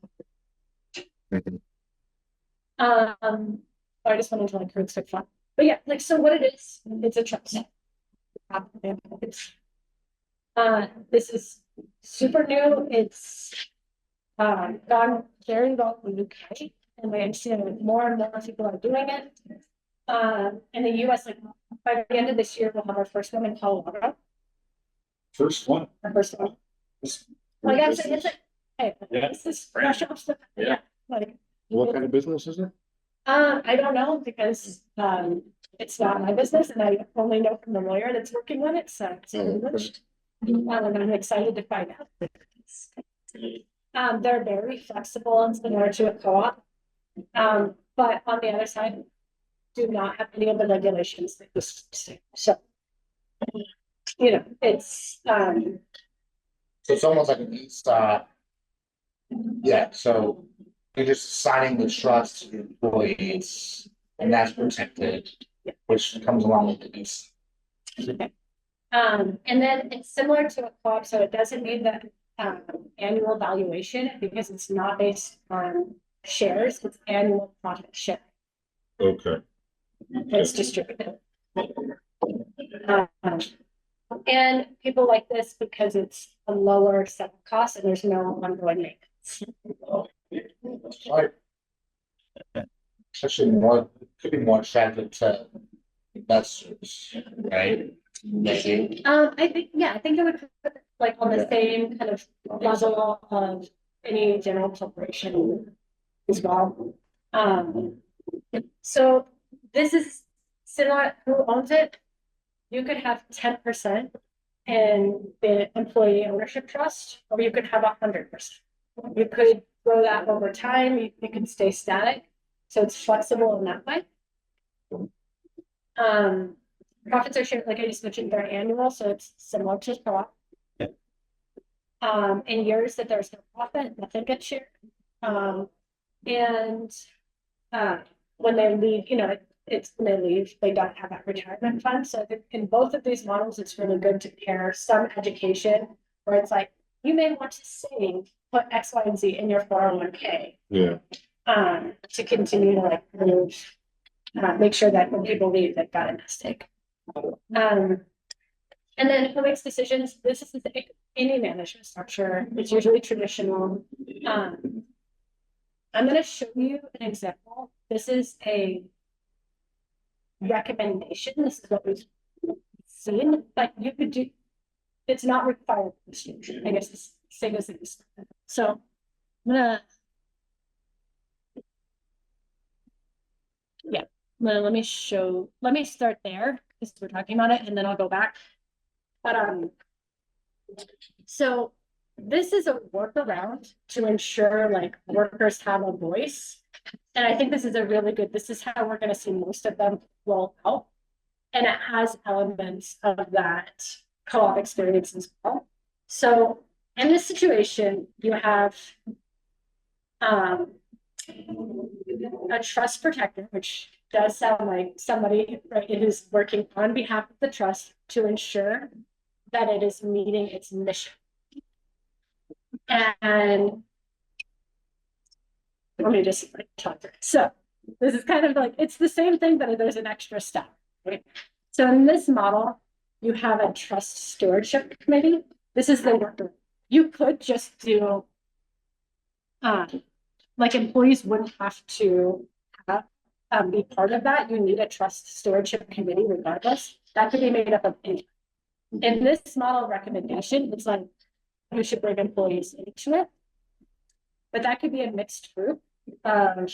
I just wanted to like create some fun, but yeah, like so what it is, it's a trust. This is super new. It's gone very well in the UK, and we understand that more and more people are doing it. In the US, like by the end of this year, we'll have our first one in Colorado. First one. Our first one. This- Like I said, it's like, hey, Yeah. this is fresh off the Yeah. like. What kind of business is it? I don't know because it's not my business and I only know from the lawyer that's working on it, so it's in English. And I'm excited to find out. They're very flexible and similar to a co-op. But on the other side, do not have any of the regulations that this so you know it's So it's almost like an ESOP. Yeah, so you're just assigning the trust to the employees and that's protected, which comes along with the ESOP. and then it's similar to a co-op, so it doesn't need the annual valuation because it's not based on shares, it's annual profit share. Okay. It's distributed. And people like this because it's a lower set cost and there's no ongoing maintenance. Right. Especially more, could be more attractive to investors, right? Maybe. I think it would put like on the same kind of level of any general corporation as well. So this is similar, who owns it? You could have 10% in the employee ownership trust, or you could have 100%. You could grow that over time, you can stay static, so it's flexible in that way. Profits are shared, like I just mentioned, they're annual, so it's similar to co-op. In years that there's no profit, nothing gets shared. When they leave, you know, it's when they leave, they don't have that retirement fund. So in both of these models, it's really good to pair some education where it's like, you may want to save, put X, Y, and Z in your 401k. Yeah. To continue to like make sure that when people leave, they've got a nest egg. And then who makes decisions? This is any management structure. It's usually traditional. I'm going to show you an example. This is a recommendation. This is what we've seen, but you could do. It's not required. I guess the same as this. So I'm gonna. Yeah, let me show. Let me start there because we're talking about it, and then I'll go back. But so this is a workaround to ensure like workers have a voice. And I think this is a really good, this is how we're going to see most of them roll out. And it has elements of that co-op experience as well. So in this situation, you have a trust protector, which does sound like somebody, right, who's working on behalf of the trust to ensure that it is meeting its mission. And let me just talk through it. So this is kind of like, it's the same thing, but there's an extra step, right? So in this model, you have a trust stewardship committee. This is the worker. You could just do, like employees wouldn't have to have, be part of that. You need a trust stewardship committee regardless. That could be made up of anyone. In this model recommendation, it's like you should bring employees into it, but that could be a mixed group of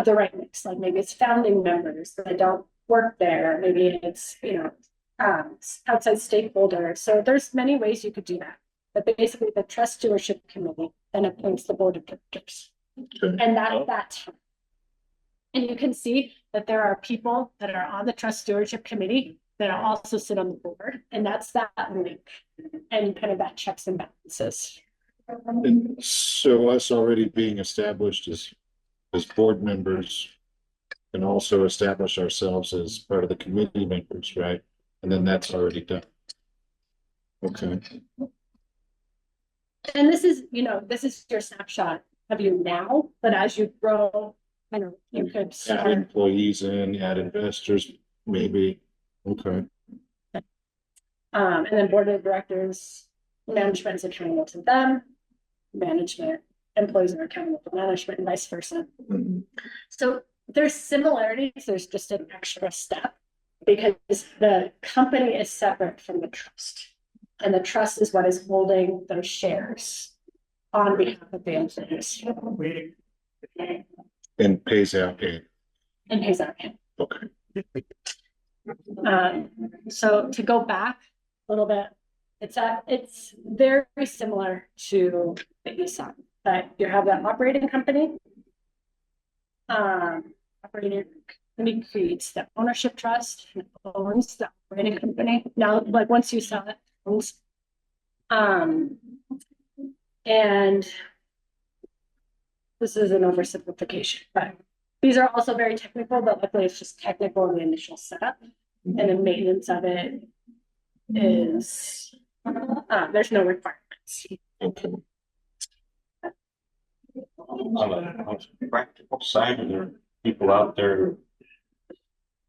the right mix. Like maybe it's founding members that don't work there. Maybe it's, you know, outside stakeholders. So there's many ways you could do that. But basically the trust stewardship committee then appoints the board of directors. And that and you can see that there are people that are on the trust stewardship committee that also sit on the board, and that's that link and kind of that checks and balances. And so us already being established as board members can also establish ourselves as part of the committee members, right? And then that's already done. Okay. And this is, you know, this is your snapshot of you now, but as you grow, you know, you could Add start. employees in, add investors, maybe. Okay. And then board of directors, management is accountable to them, management, employees are accountable to management, and vice versa. Mm-hmm. So there's similarities, there's just an extra step because the company is separate from the trust. And the trust is what is holding those shares on behalf of the employees. And pays out in. And pays out. Okay. So to go back a little bit, it's very similar to the ESOP, but you have that operating company. Operating company creates the ownership trust and owns the operating company. Now, like once you sell it, owns. And this is an oversimplification, but these are also very technical, but luckily it's just technical in the initial setup. And the maintenance of it is, there's no requirements. Okay. On the practical side, are there people out there?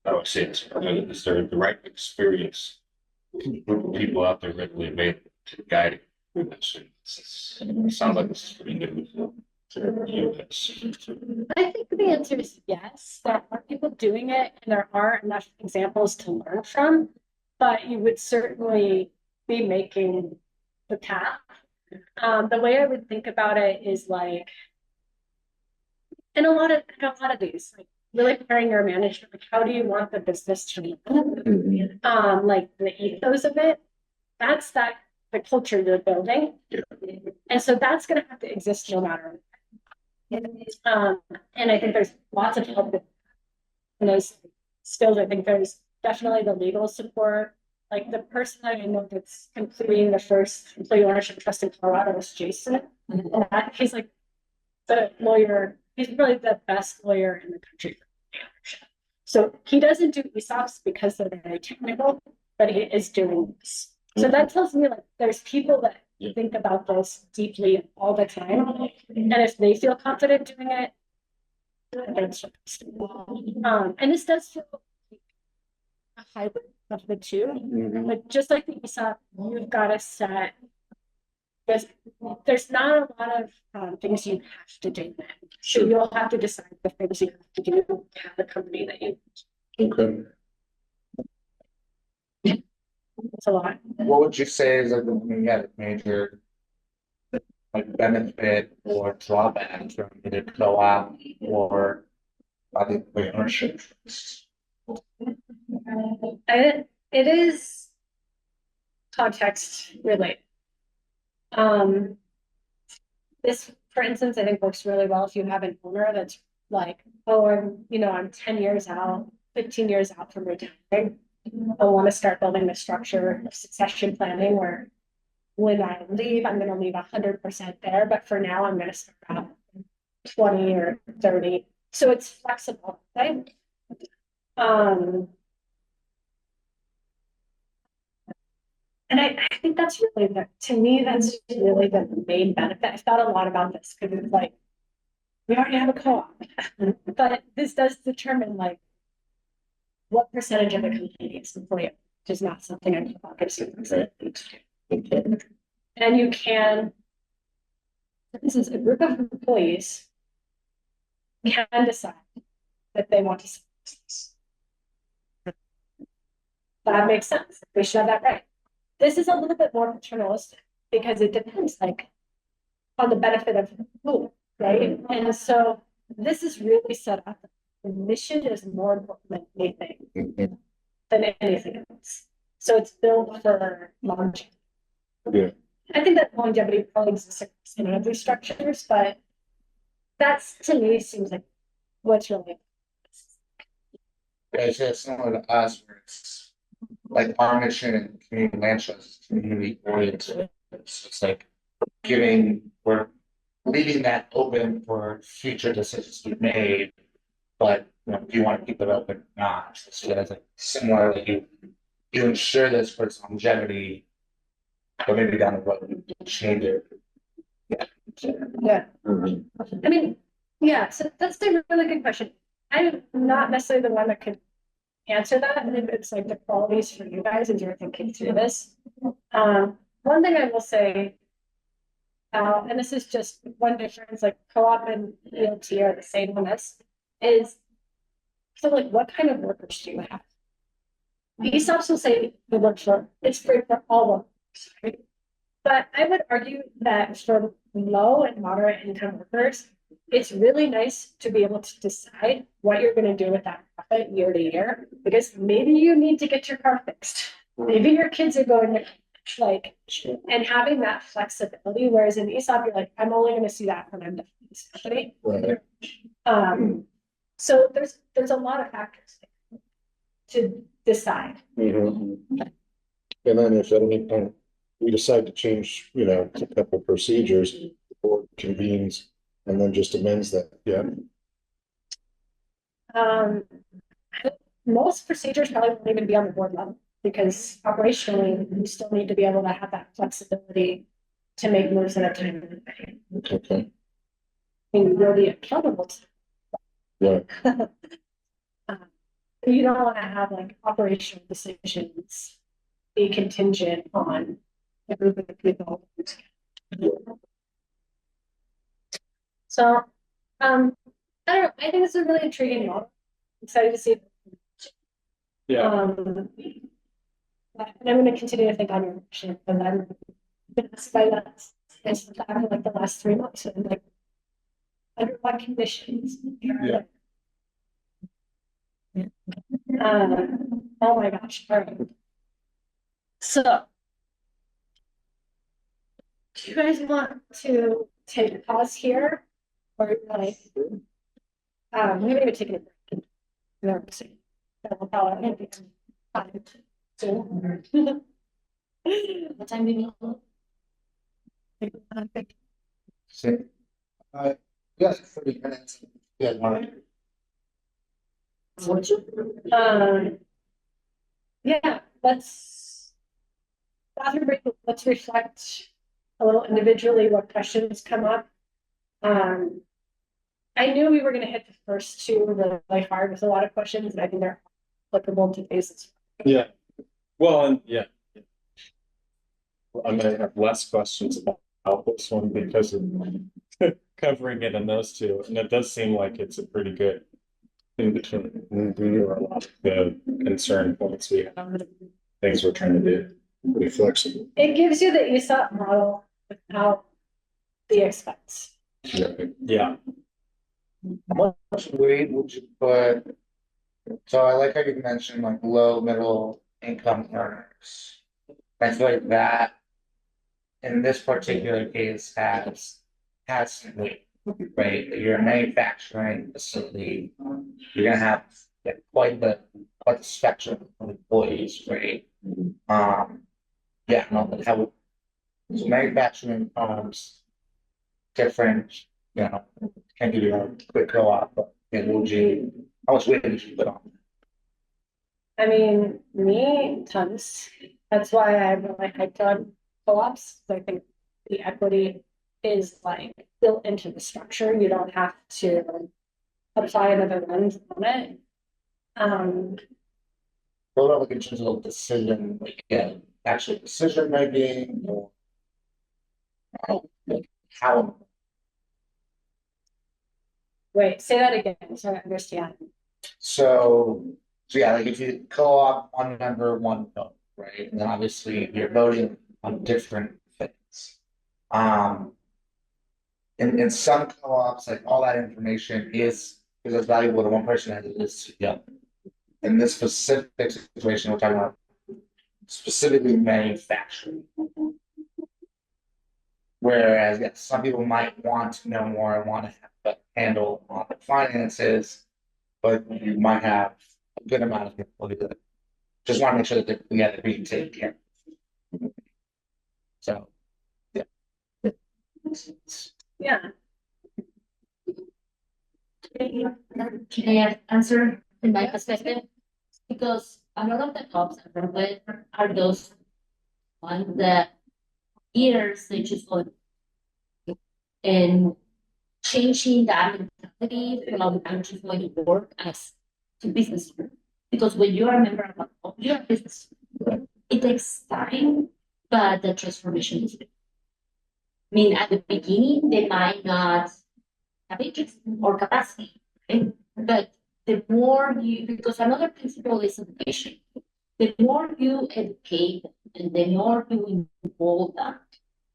I would say it's, is there the right experience? Group of people out there readily made to guide it. It sounds like this is pretty new. I think the answer is yes. There are people doing it, and there are enough examples to learn from, but you would certainly be making the path. The way I would think about it is like, in a lot of these, like really preparing your management, like how do you want the business to run? Like the ethos of it, that's the culture you're building. Yeah. And so that's going to have to exist no matter. And I think there's lots of help in those skills. I think there's definitely the legal support. Like the person that I know that's completing the first employee ownership trust in Colorado is Jason. And he's like the lawyer, he's really the best lawyer in the country. So he doesn't do ESOPs because they're very technical, but he is doing this. So that tells me like there's people that think about this deeply all the time. And if they feel confident doing it, and this does feel a hybrid of the two. Mhm. But just like the ESOP, you've got to set. There's not a lot of things you have to do. So you'll have to decide the things you have to do to have the company that you. Okay. It's a lot. What would you say is like the major like benefit or drawback from either co-op or other ownership? It is context related. This, for instance, I think works really well if you have an owner that's like, oh, I'm 10 years out, 15 years out from retiring. I want to start building the structure of succession planning where when I leave, I'm going to leave 100% there, but for now, I'm going to start out 20 or 30. So it's flexible, right? And I think that's really to me, that's really the main benefit. I've thought a lot about this because it's like, we already have a co-op, but this does determine like what percentage of the company is employee, which is not something I co-op is. And you can, this is a group of employees can decide that they want to sell business. That makes sense. We should have that right. This is a little bit more paternalistic because it depends like on the benefit of who, right? And so this is really set up. The mission is more important than anything else. So it's built for longevity. Yeah. I think that longevity probably exists in other structures, but that's to me seems like what's really. It's just similar to us where it's like our mission and community land trust is community oriented. It's like we're leaving that open for future decisions to be made. But do you want to keep it open or not? So it's like similar that you ensure this for its longevity, but maybe down the road you change it. Yeah. I mean, yeah, so that's a really good question. I'm not necessarily the one that could answer that. And it's like the qualities for you guys as you're thinking through this. One thing I will say, and this is just one difference, like co-op and ELT are the same on this, is so like what kind of workers do you have? The ESOPs will say the work for it's free for all workers, right? But I would argue that for low and moderate income workers, it's really nice to be able to decide what you're going to do with that profit year to year, because maybe you need to get your car fixed. Maybe your kids are going to like, and having that flexibility, whereas in ESOP, you're like, I'm only going to see that when I'm done with this company. Right. So there's a lot of factors to decide. Mhm. And then if at any point we decide to change, a couple of procedures, the board convenes and then just amends that, yeah. Most procedures probably won't even be on the board level because operationally you still need to be able to have that flexibility to make moves in a timely way. Okay. And you'll be accountable to. Yeah. You don't want to have like operational decisions be contingent on a group of people. So, I don't know. I think it's a really intriguing model. Excited to see. Yeah. And I'm going to continue to think on your mission, and then by that, it's like the last 3 months, and like under what conditions? Yeah. Oh my gosh! All right. So, do you guys want to take a pause here, or like, we haven't even taken a break. No, see. What time do you need? So, yes, 30 minutes. Yeah, Yeah, let's bathroom break, let's reflect a little individually what questions come up. I knew we were going to hit the first two really hard with a lot of questions, and I think they're applicable to basis. Yeah. Well, and yeah. I'm gonna have less questions about this one because of covering it in those two, and it does seem like it's a pretty good in between. There are a lot of the concern points we have, things we're trying to do. Pretty flexible. It gives you the ESOP model without the expense. Yeah, How much weight would you put? So I like how you mentioned like low, middle income earners. I feel like that in this particular case has some weight, right? You're a manufacturing facility, you're gonna have quite the spectrum of employees, right? Yeah, no, but how so manufacturing different, you know, can give you a quick co-op, but how much weight did you put on? I mean, me, tons. That's why I really hyped on co-ops. I think the equity is like built into the structure. You don't have to apply another lens on it. What about like in terms of decision, like, yeah, actual decision making or like how, Wait, say that again so I understand. so yeah, like if you co-op one member, one vote, right? And then obviously you're voting on different things. In some co-ops, like all that information is as valuable to one person as it is to the other. In this specific situation, we're talking about specifically manufacturing. Whereas, yes, some people might want to know more and want to have a handle on the finances, but you might have a good amount of people that just want to make sure that they're being taken care of. So, yeah. Yeah. Can I answer in my perspective? Because a lot of the jobs I work with are those ones that years they just go and changing that mentality from I'm just going to work as to business. Because when you are a member of your business, it takes time, but the transformation is big. I mean, at the beginning, they might not have interest or capacity, okay? But the more you, because another principle is education, the more you educate and the more you involve them,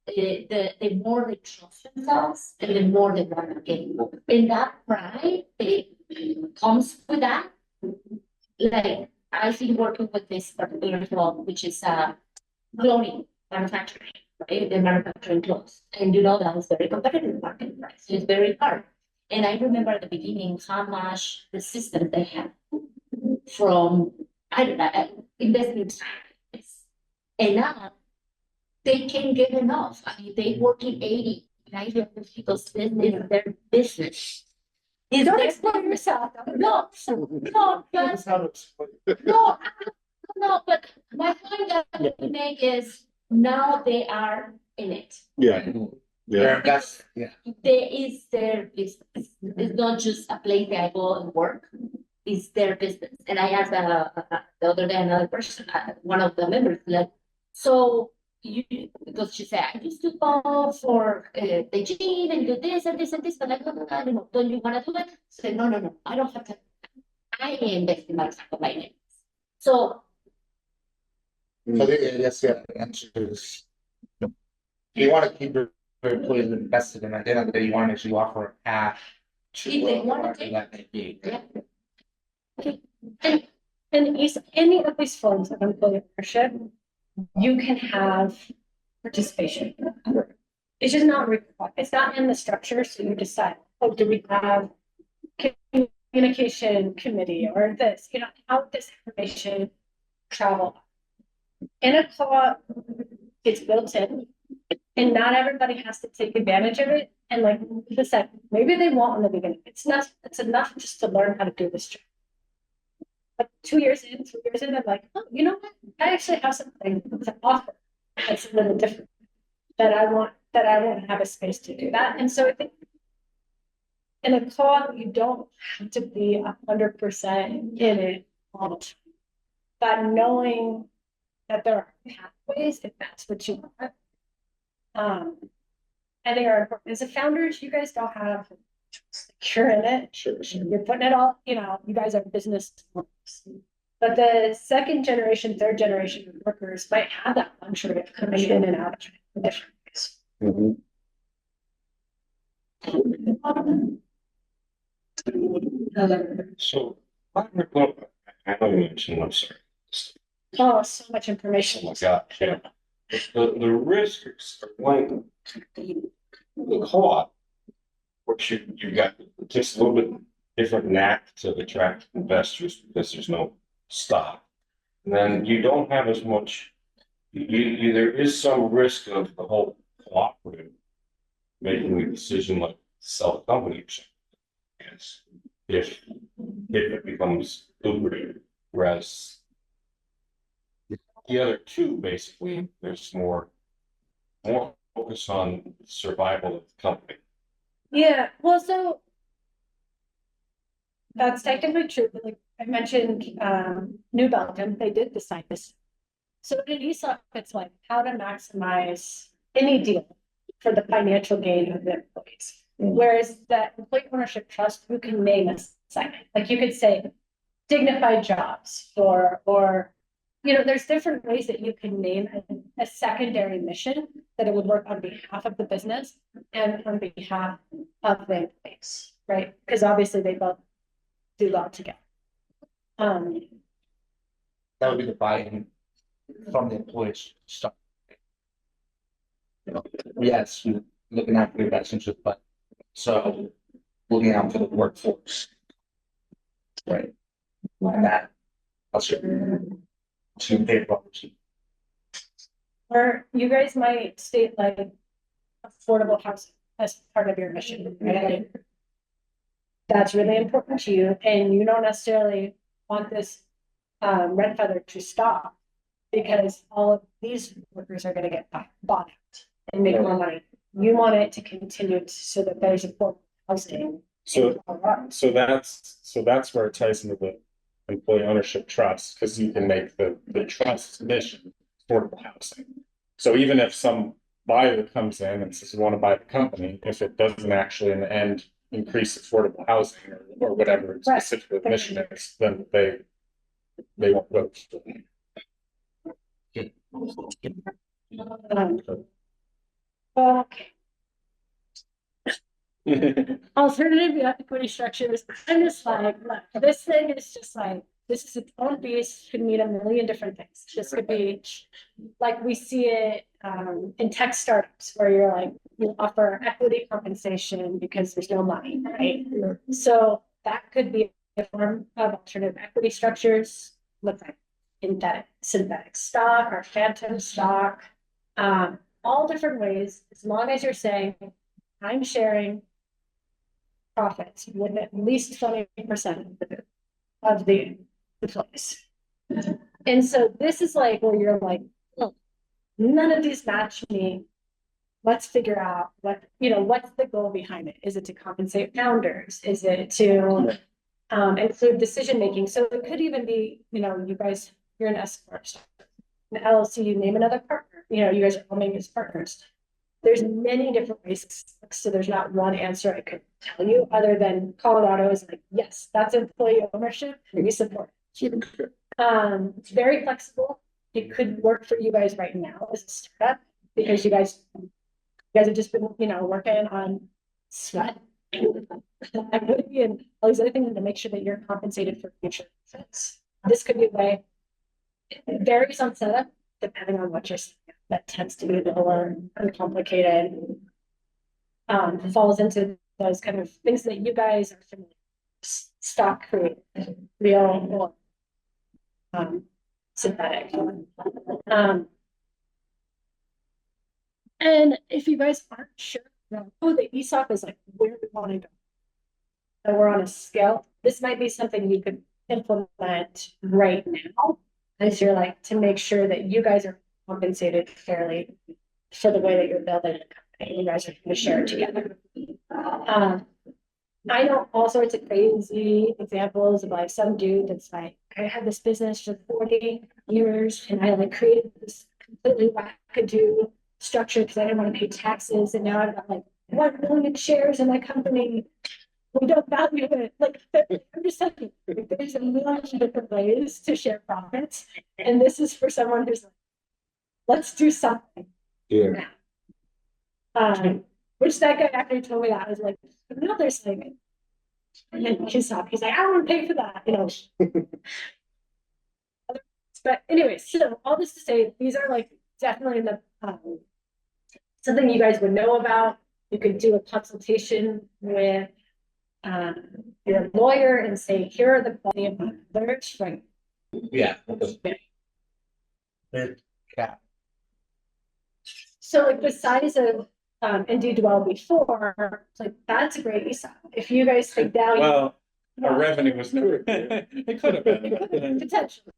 the more they trust themselves and the more they want to get involved. And that pride, it comes with that. Like, I've been working with this particular job, which is clothing manufacturing, right? They're manufacturing clothes. And you know that is very competitive market, right? So it's very hard. And I remember at the beginning how much the system they had from, I don't know, investment time. And now they can't get enough. I mean, they work in 80, 90 hours because this is their business. Is Don't their- explain yourself. No, no, but no, no, but my point that I make is now they are in it. Yeah. Yeah. That's, yeah. There is their business. It's not just a place that I go and work. It's their business. And I asked the other day another person, one of the members, like, so you, because she said, I used to go for the gym and do this and this and this, but I don't know, don't you want to do it? I said, no, I don't have time. I invest in my time. So So yes, yeah, the answer is you want to keep your employees invested in at the end of the day, you want to make sure you offer a path to If they want to whatever that may be. yeah. And any of these forms of employee ownership, you can have participation. It's just not required. It's not in the structure. So you decide, oh, do we have communication committee or this, you know, how this information travel. In a co-op, it's built in, and not everybody has to take advantage of it. And like I said, maybe they won't in the beginning. It's enough just to learn how to do this job. But 2 years in, 3 years in, I'm like, oh, you know what? I actually have something to offer that's a little different that I want have a space to do that. And so I think in a co-op, you don't have to be 100% in it all the time. But knowing that there are pathways if that's what you want. I think are important. As a founders, you guys don't have you're in it. Sure. You're putting it all, you guys are business owners. But the second generation, third generation workers might have that luxury of coming in and out of different ways. Mhm. So, I know you mentioned, I'm sorry. Oh, so much Oh information. my God, yeah. The risks are when the co-op, which you got just a little bit different knack to attract investors because there's no stock. And then you don't have as much, there is some risk of the whole cooperative making a decision like sell the company or something. Yes, if it becomes lucrative, whereas the other two, basically, there's more focus on survival of the company. Yeah, well, so that's technically true, but like I mentioned, New Belgium, they did decide this. So in ESOP, it's like how to maximize any deal for the financial gain of the employees. Whereas that employee ownership trust, you can name a segment, like you could say dignified jobs or there's different ways that you can name a secondary mission that it would work on behalf of the business and on behalf of the employees, right? Because obviously they both do well together. That would be the buy-in from the employees. So, yes, looking after their best interest, but so looking out for the workforce. Right. Like that. That's good. To pay property. Or you guys might state like affordable housing as part of your mission, right? Like, that's really important to you, and you don't necessarily want this red feather to stop because all of these workers are going to get bought out and make more money. You want it to continue so that there's affordable housing. So that's where it ties into the employee ownership trust, because you can make the trust mission affordable housing. So even if some buyer comes in and says, "We want to buy the company," if it doesn't actually in the end increase affordable housing or whatever specific the mission is, then they won't vote. Okay. Alternative equity structures. I'm just like, look, this thing is just like, this is its own beast, could mean a million different things. This could be like we see it in tech startups where you're like, you offer equity compensation because there's no money, right? So that could be a form of alternative equity structures, look like synthetic stock or phantom stock, all different ways, as long as you're saying, I'm sharing profits with at least 20% of the employees. And so this is like where you're like, oh, none of these match me. Let's figure out what's the goal behind it? Is it to compensate founders? Is it to include decision making? So it could even be, you guys, you're an S corp, an LLC, you name another partner. You guys are all named as partners. There's many different ways, so there's not one answer I could tell you other than Colorado is like, yes, that's employee ownership, and we support it. It's very flexible. It could work for you guys right now as a startup because you guys have just been, working on sweat, equity, and all these other things to make sure that you're compensated for future benefits. This could be a way. It varies on setup depending on what you're saying. That tends to be lower, uncomplicated, falls into those kind of things that you guys are familiar with. Stock created, real or synthetic. And if you guys aren't sure, the ESOP is like where we want to go. So we're on a scale. This might be something you could implement right now as you're like to make sure that you guys are compensated fairly for the way that you're building the company. You guys are going to share it together. I know all sorts of crazy examples of like some dude that's like, I have this business for 40 years, and I like created this completely wackadoo structure because I didn't want to pay taxes, and now I've got like 1 million shares in my company. We don't value it. Like, I'm just saying, like, there's a million different ways to share profits, and this is for someone who's like, let's do something Yeah. now. Which that guy after he told me that I was like, no, there's like, and then he's like, I don't want to pay for that, you know. But anyway, so all this to say, these are like definitely the something you guys would know about. You could do a consultation with your lawyer and say, here are the quality of my others, right? Yeah. Yeah. So like the size of Indeed Dwell before, like that's a great ESOP. If you guys think down. Well, our revenue was never, it could have been. Potentially.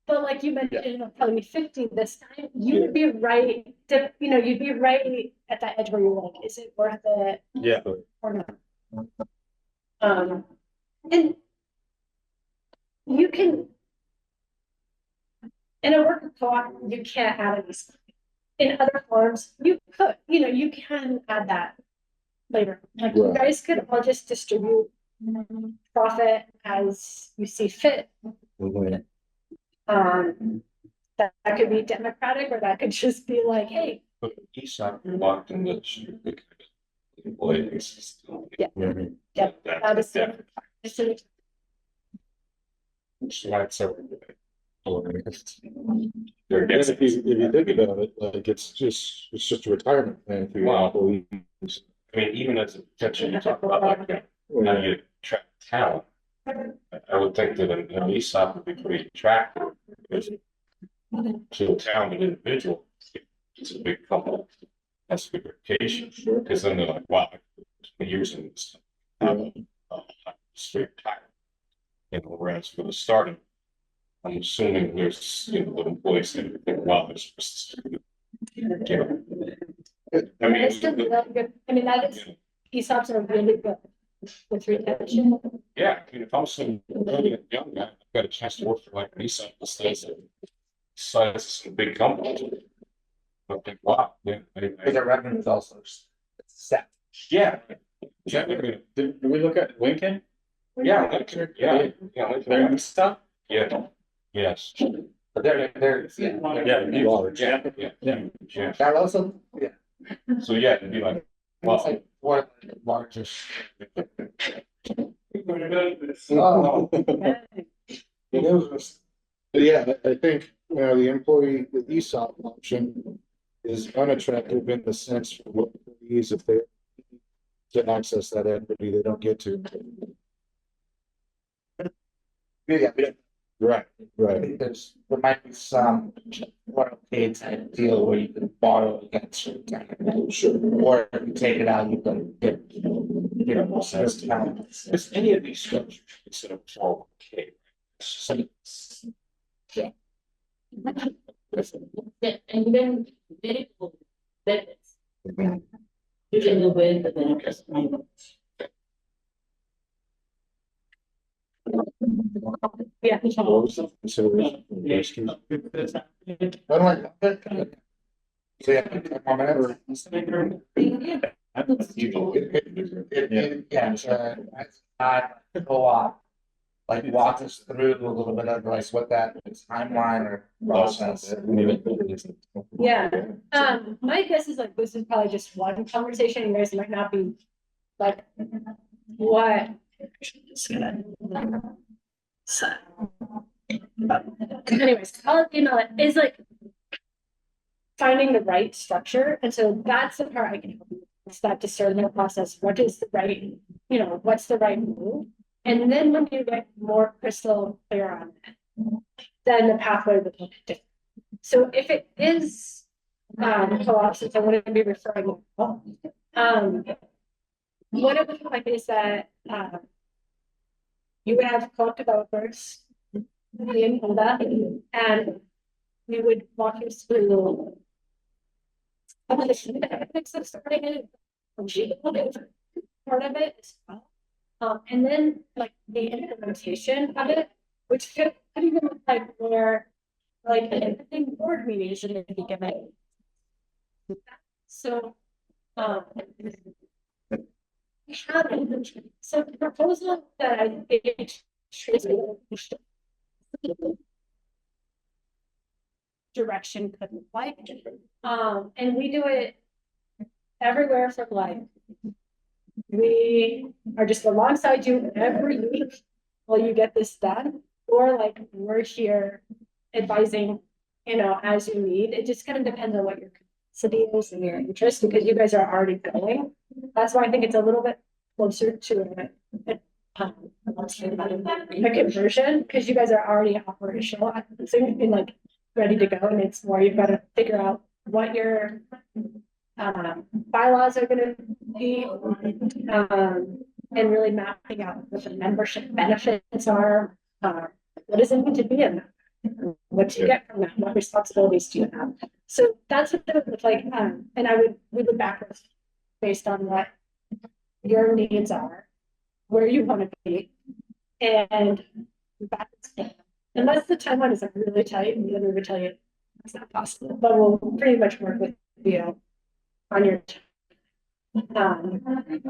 But like you mentioned, it'll probably be 50 this time. You would be right, you'd be right at that edge where you're like, is it worth it Yeah. or not? And you can, in a worker co-op, you can't add any stuff. In other forms, you could, you can add that later. Like you Right. guys could all just distribute profit as you see fit. Mhm. That could be democratic, or that could just be like, hey, But ESOP locked in the employees. Yeah. Yeah. that is That's just an so. And if you think about it, like it's just a retirement plan for your Wow. employees. I mean, even as a potential, you talk about like, how you attract talent. I would think that an ESOP would be pretty attractive. Because to a talented individual, it's a big company. That's a good reputation, because then they're like, wow, I'm using this. Straight time. Whereas for the starting, I'm assuming there's, the employees that think, wow, this is. I mean, It's still really good. I mean, that is, ESOPs are really good with retention. yeah, I mean, if I'm some really young guy, I've got a chance to work for like an ESOP, the size of some big companies. But think, wow, yeah. Because our revenue is also set. Yeah. Did we look at Lincoln? Yeah, yeah. Their stuff? Yeah, yes. But they're, Yeah, you are. Yeah, yeah. that also, yeah. So, yeah, it'd be like, It's wow. like one of the largest. Oh. But yeah, I think, the ESOP option is unattractive in the sense for what employees, if they can access that equity, they don't get to. Yeah, Right, right. there might be some paid type deal where you can borrow against your tenant. Sure. Or if you take it out, you can get, discount. It's any of these structures instead of 401k. And then very cool benefits. You can do with the benefits. Yeah. Consideration. But like, so yeah, 10 more minutes. Yeah, that's a lot. Like walk us through a little bit of like what that timeline or process. Yeah. My guess is like this is probably just one conversation. You guys might not be like, what? Just gonna. So, but anyways, I'll email it. Is like finding the right structure, and so that's the part I can help you with. It's that discernment process. What is the right, what's the right move? And then when you get more crystal clear on that, then the pathway would look different. So if it is co-op, since I wouldn't be referring to what it would look like is that you would have co-op developers in Honda, and we would walk you through the techniques of starting it, part of it as well. And then like the implementation of it, which could could even look like where, like, I think board meetings should be given. So, um. So the proposal that I think direction could look like, and we do it everywhere from like, we are just alongside you every week while you get this done, or like we're here advising, as you need. It just kind of depends on what your capacity is and your interest, because you guys are already going. That's why I think it's a little bit closer to a conversion, because you guys are already operational, so you've been like ready to go, and it's more you've got to figure out what your bylaws are gonna be, and really mapping out what the membership benefits are, what does it need to be in that? What do you get from that? What responsibilities do you have? So that's what it would look like, and we look backwards based on what your needs are, where you want to be, and back. Unless the timeline is like really tight, and the other would tell you it's not possible, but we'll pretty much work with you on your.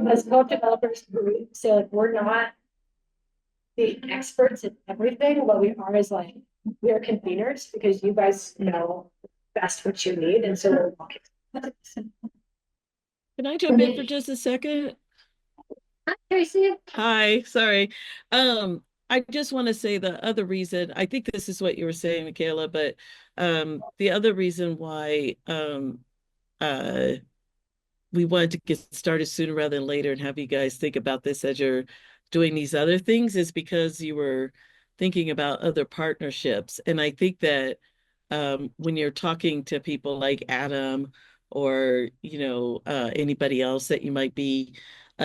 As co developers, we say like we're not the experts in everything. What we are is like we are conveners, because you guys know best what you need, and so we're walking. Can I jump in for just a second? Hi, Tracy. Hi, sorry. I just want to say the other reason, I think this is what you were saying, Michaela, but the other reason why we wanted to get started sooner rather than later and have you guys think about this as you're doing these other things is because you were thinking about other partnerships. And I think that when you're talking to people like Adam or, anybody else that you might be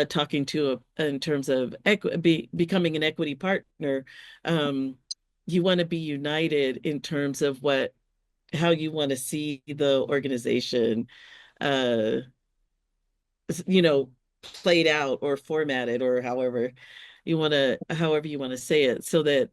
talking to in terms of becoming an equity partner, you want to be united in terms of how you want to see the organization, you know, played out or formatted or however you want to say it, so that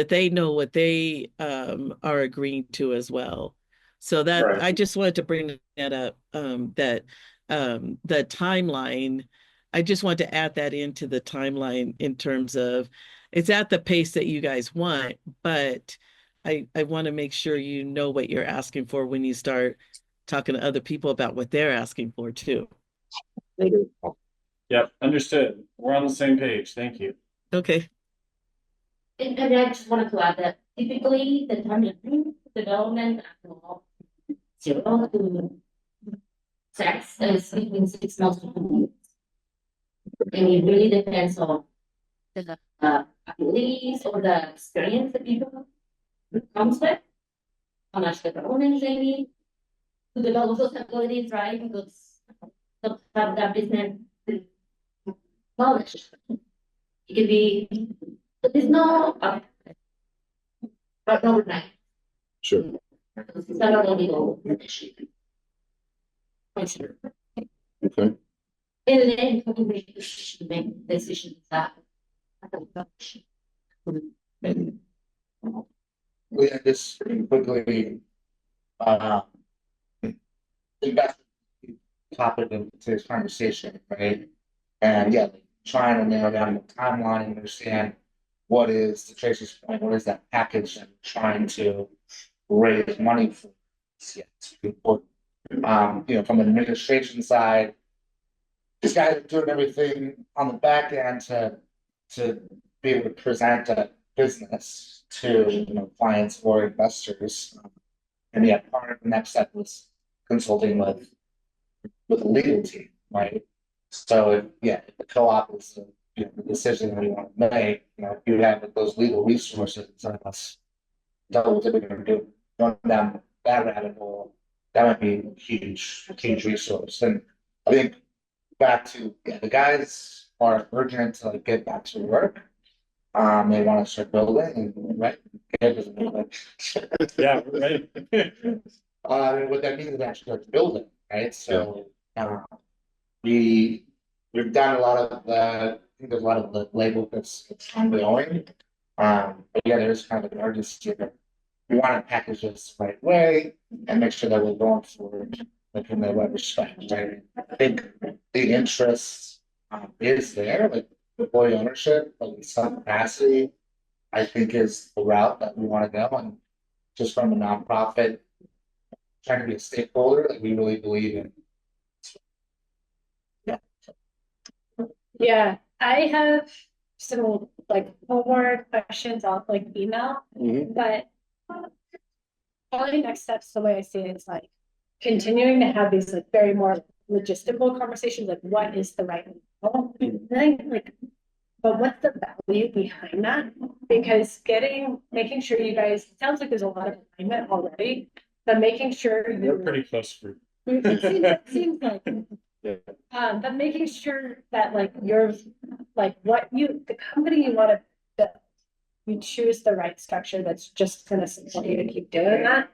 they know what they are agreeing to as well. So that Right. I just wanted to bring that up, that the timeline, I just want to add that into the timeline in terms of it's at the pace that you guys want, but I want to make sure you know what you're asking for when you start talking to other people about what they're asking for too. Yep, understood. We're on the same page. Thank you. Okay. And I just wanted to add that typically the time development of 0 to 6 is between 6 months to 2 years. And it really depends on the abilities or the experience that people comes with, how much development they need to develop those abilities, right? Because to have that business knowledge. It could be, there's no, but overnight. Sure. It's not a legal issue. Okay. And then you make decisions that. And we had this pretty quickly, investment topic of today's conversation, right? And yeah, trying to narrow down the timeline and understand what is, to Tracy's point, what is that package and trying to raise money for this yet. From an administration side, these guys are doing everything on the back end to be able to present a business to clients or investors. And yeah, part of the next step was consulting with a legal team, right? So if the co-op is the decision that you want to make, you have those legal resources, and us double dipping or going down that rabbit hole, that might be a huge resource. And I think back to the guys are urgent to get back to work. They want to start building, and right? Yeah, right. What that means is actually start building, right? So we've done a lot of I think there's a lot of the label that's ongoing. But yeah, there's kind of an urgency that we want to package this the right way and make sure that we're going forward, like in the right respect, right? I think the interest is there, like employee ownership, but in some capacity, I think is the route that we want to go, and just from a nonprofit, trying to be a stakeholder, like we really believe in. Yeah, I have some like more questions off like email, but probably next steps, the way I see it is like continuing to have these like very more logistical conversations, like what is the right model? And then like, but what's the value behind that? Because making sure you guys, it sounds like there's a lot of alignment already, but making sure We're pretty close for. it seems like. Yeah. But making sure that like you're like the company you want to build, you choose the right structure that's just gonna support you to keep doing that.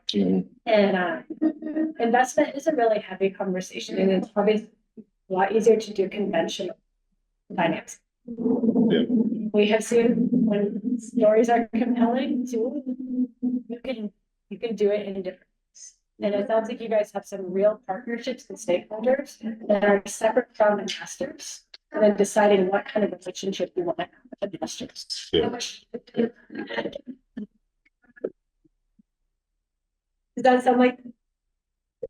And investment is a really heavy conversation, and it's probably a lot easier to do conventional finance. We have seen when stories are compelling too, you can do it in different ways. And it sounds like you guys have some real partnerships and stakeholders that are separate from investors, and then deciding what kind of relationship you want to have with investors. Does that sound like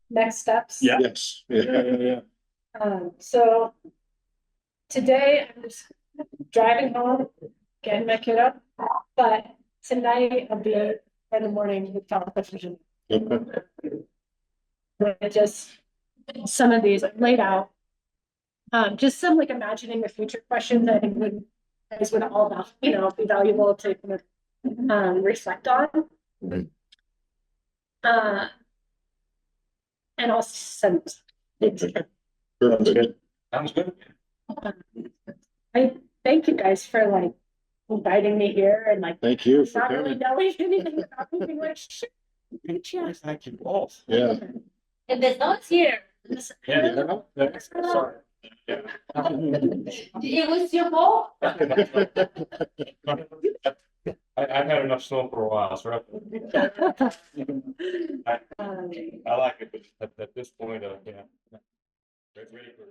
next steps? Yeah. Yes. Yeah. So today I'm just driving home, getting my kid up, but tonight I'll be in the morning with television. Just some of these I've laid out. Just some like imagining the future questions I think would all be valuable to kind of reflect on. And I'll send it. Sounds good. I thank you guys for like inviting me here and like Thank you for not really coming. knowing anything about moving like shit. Yes, thank you both. Yeah. And the notes here, Yeah. Sorry. Yeah. it was your fault. I've had enough snow for a while, so I like it, but at this point, yeah. It's ready for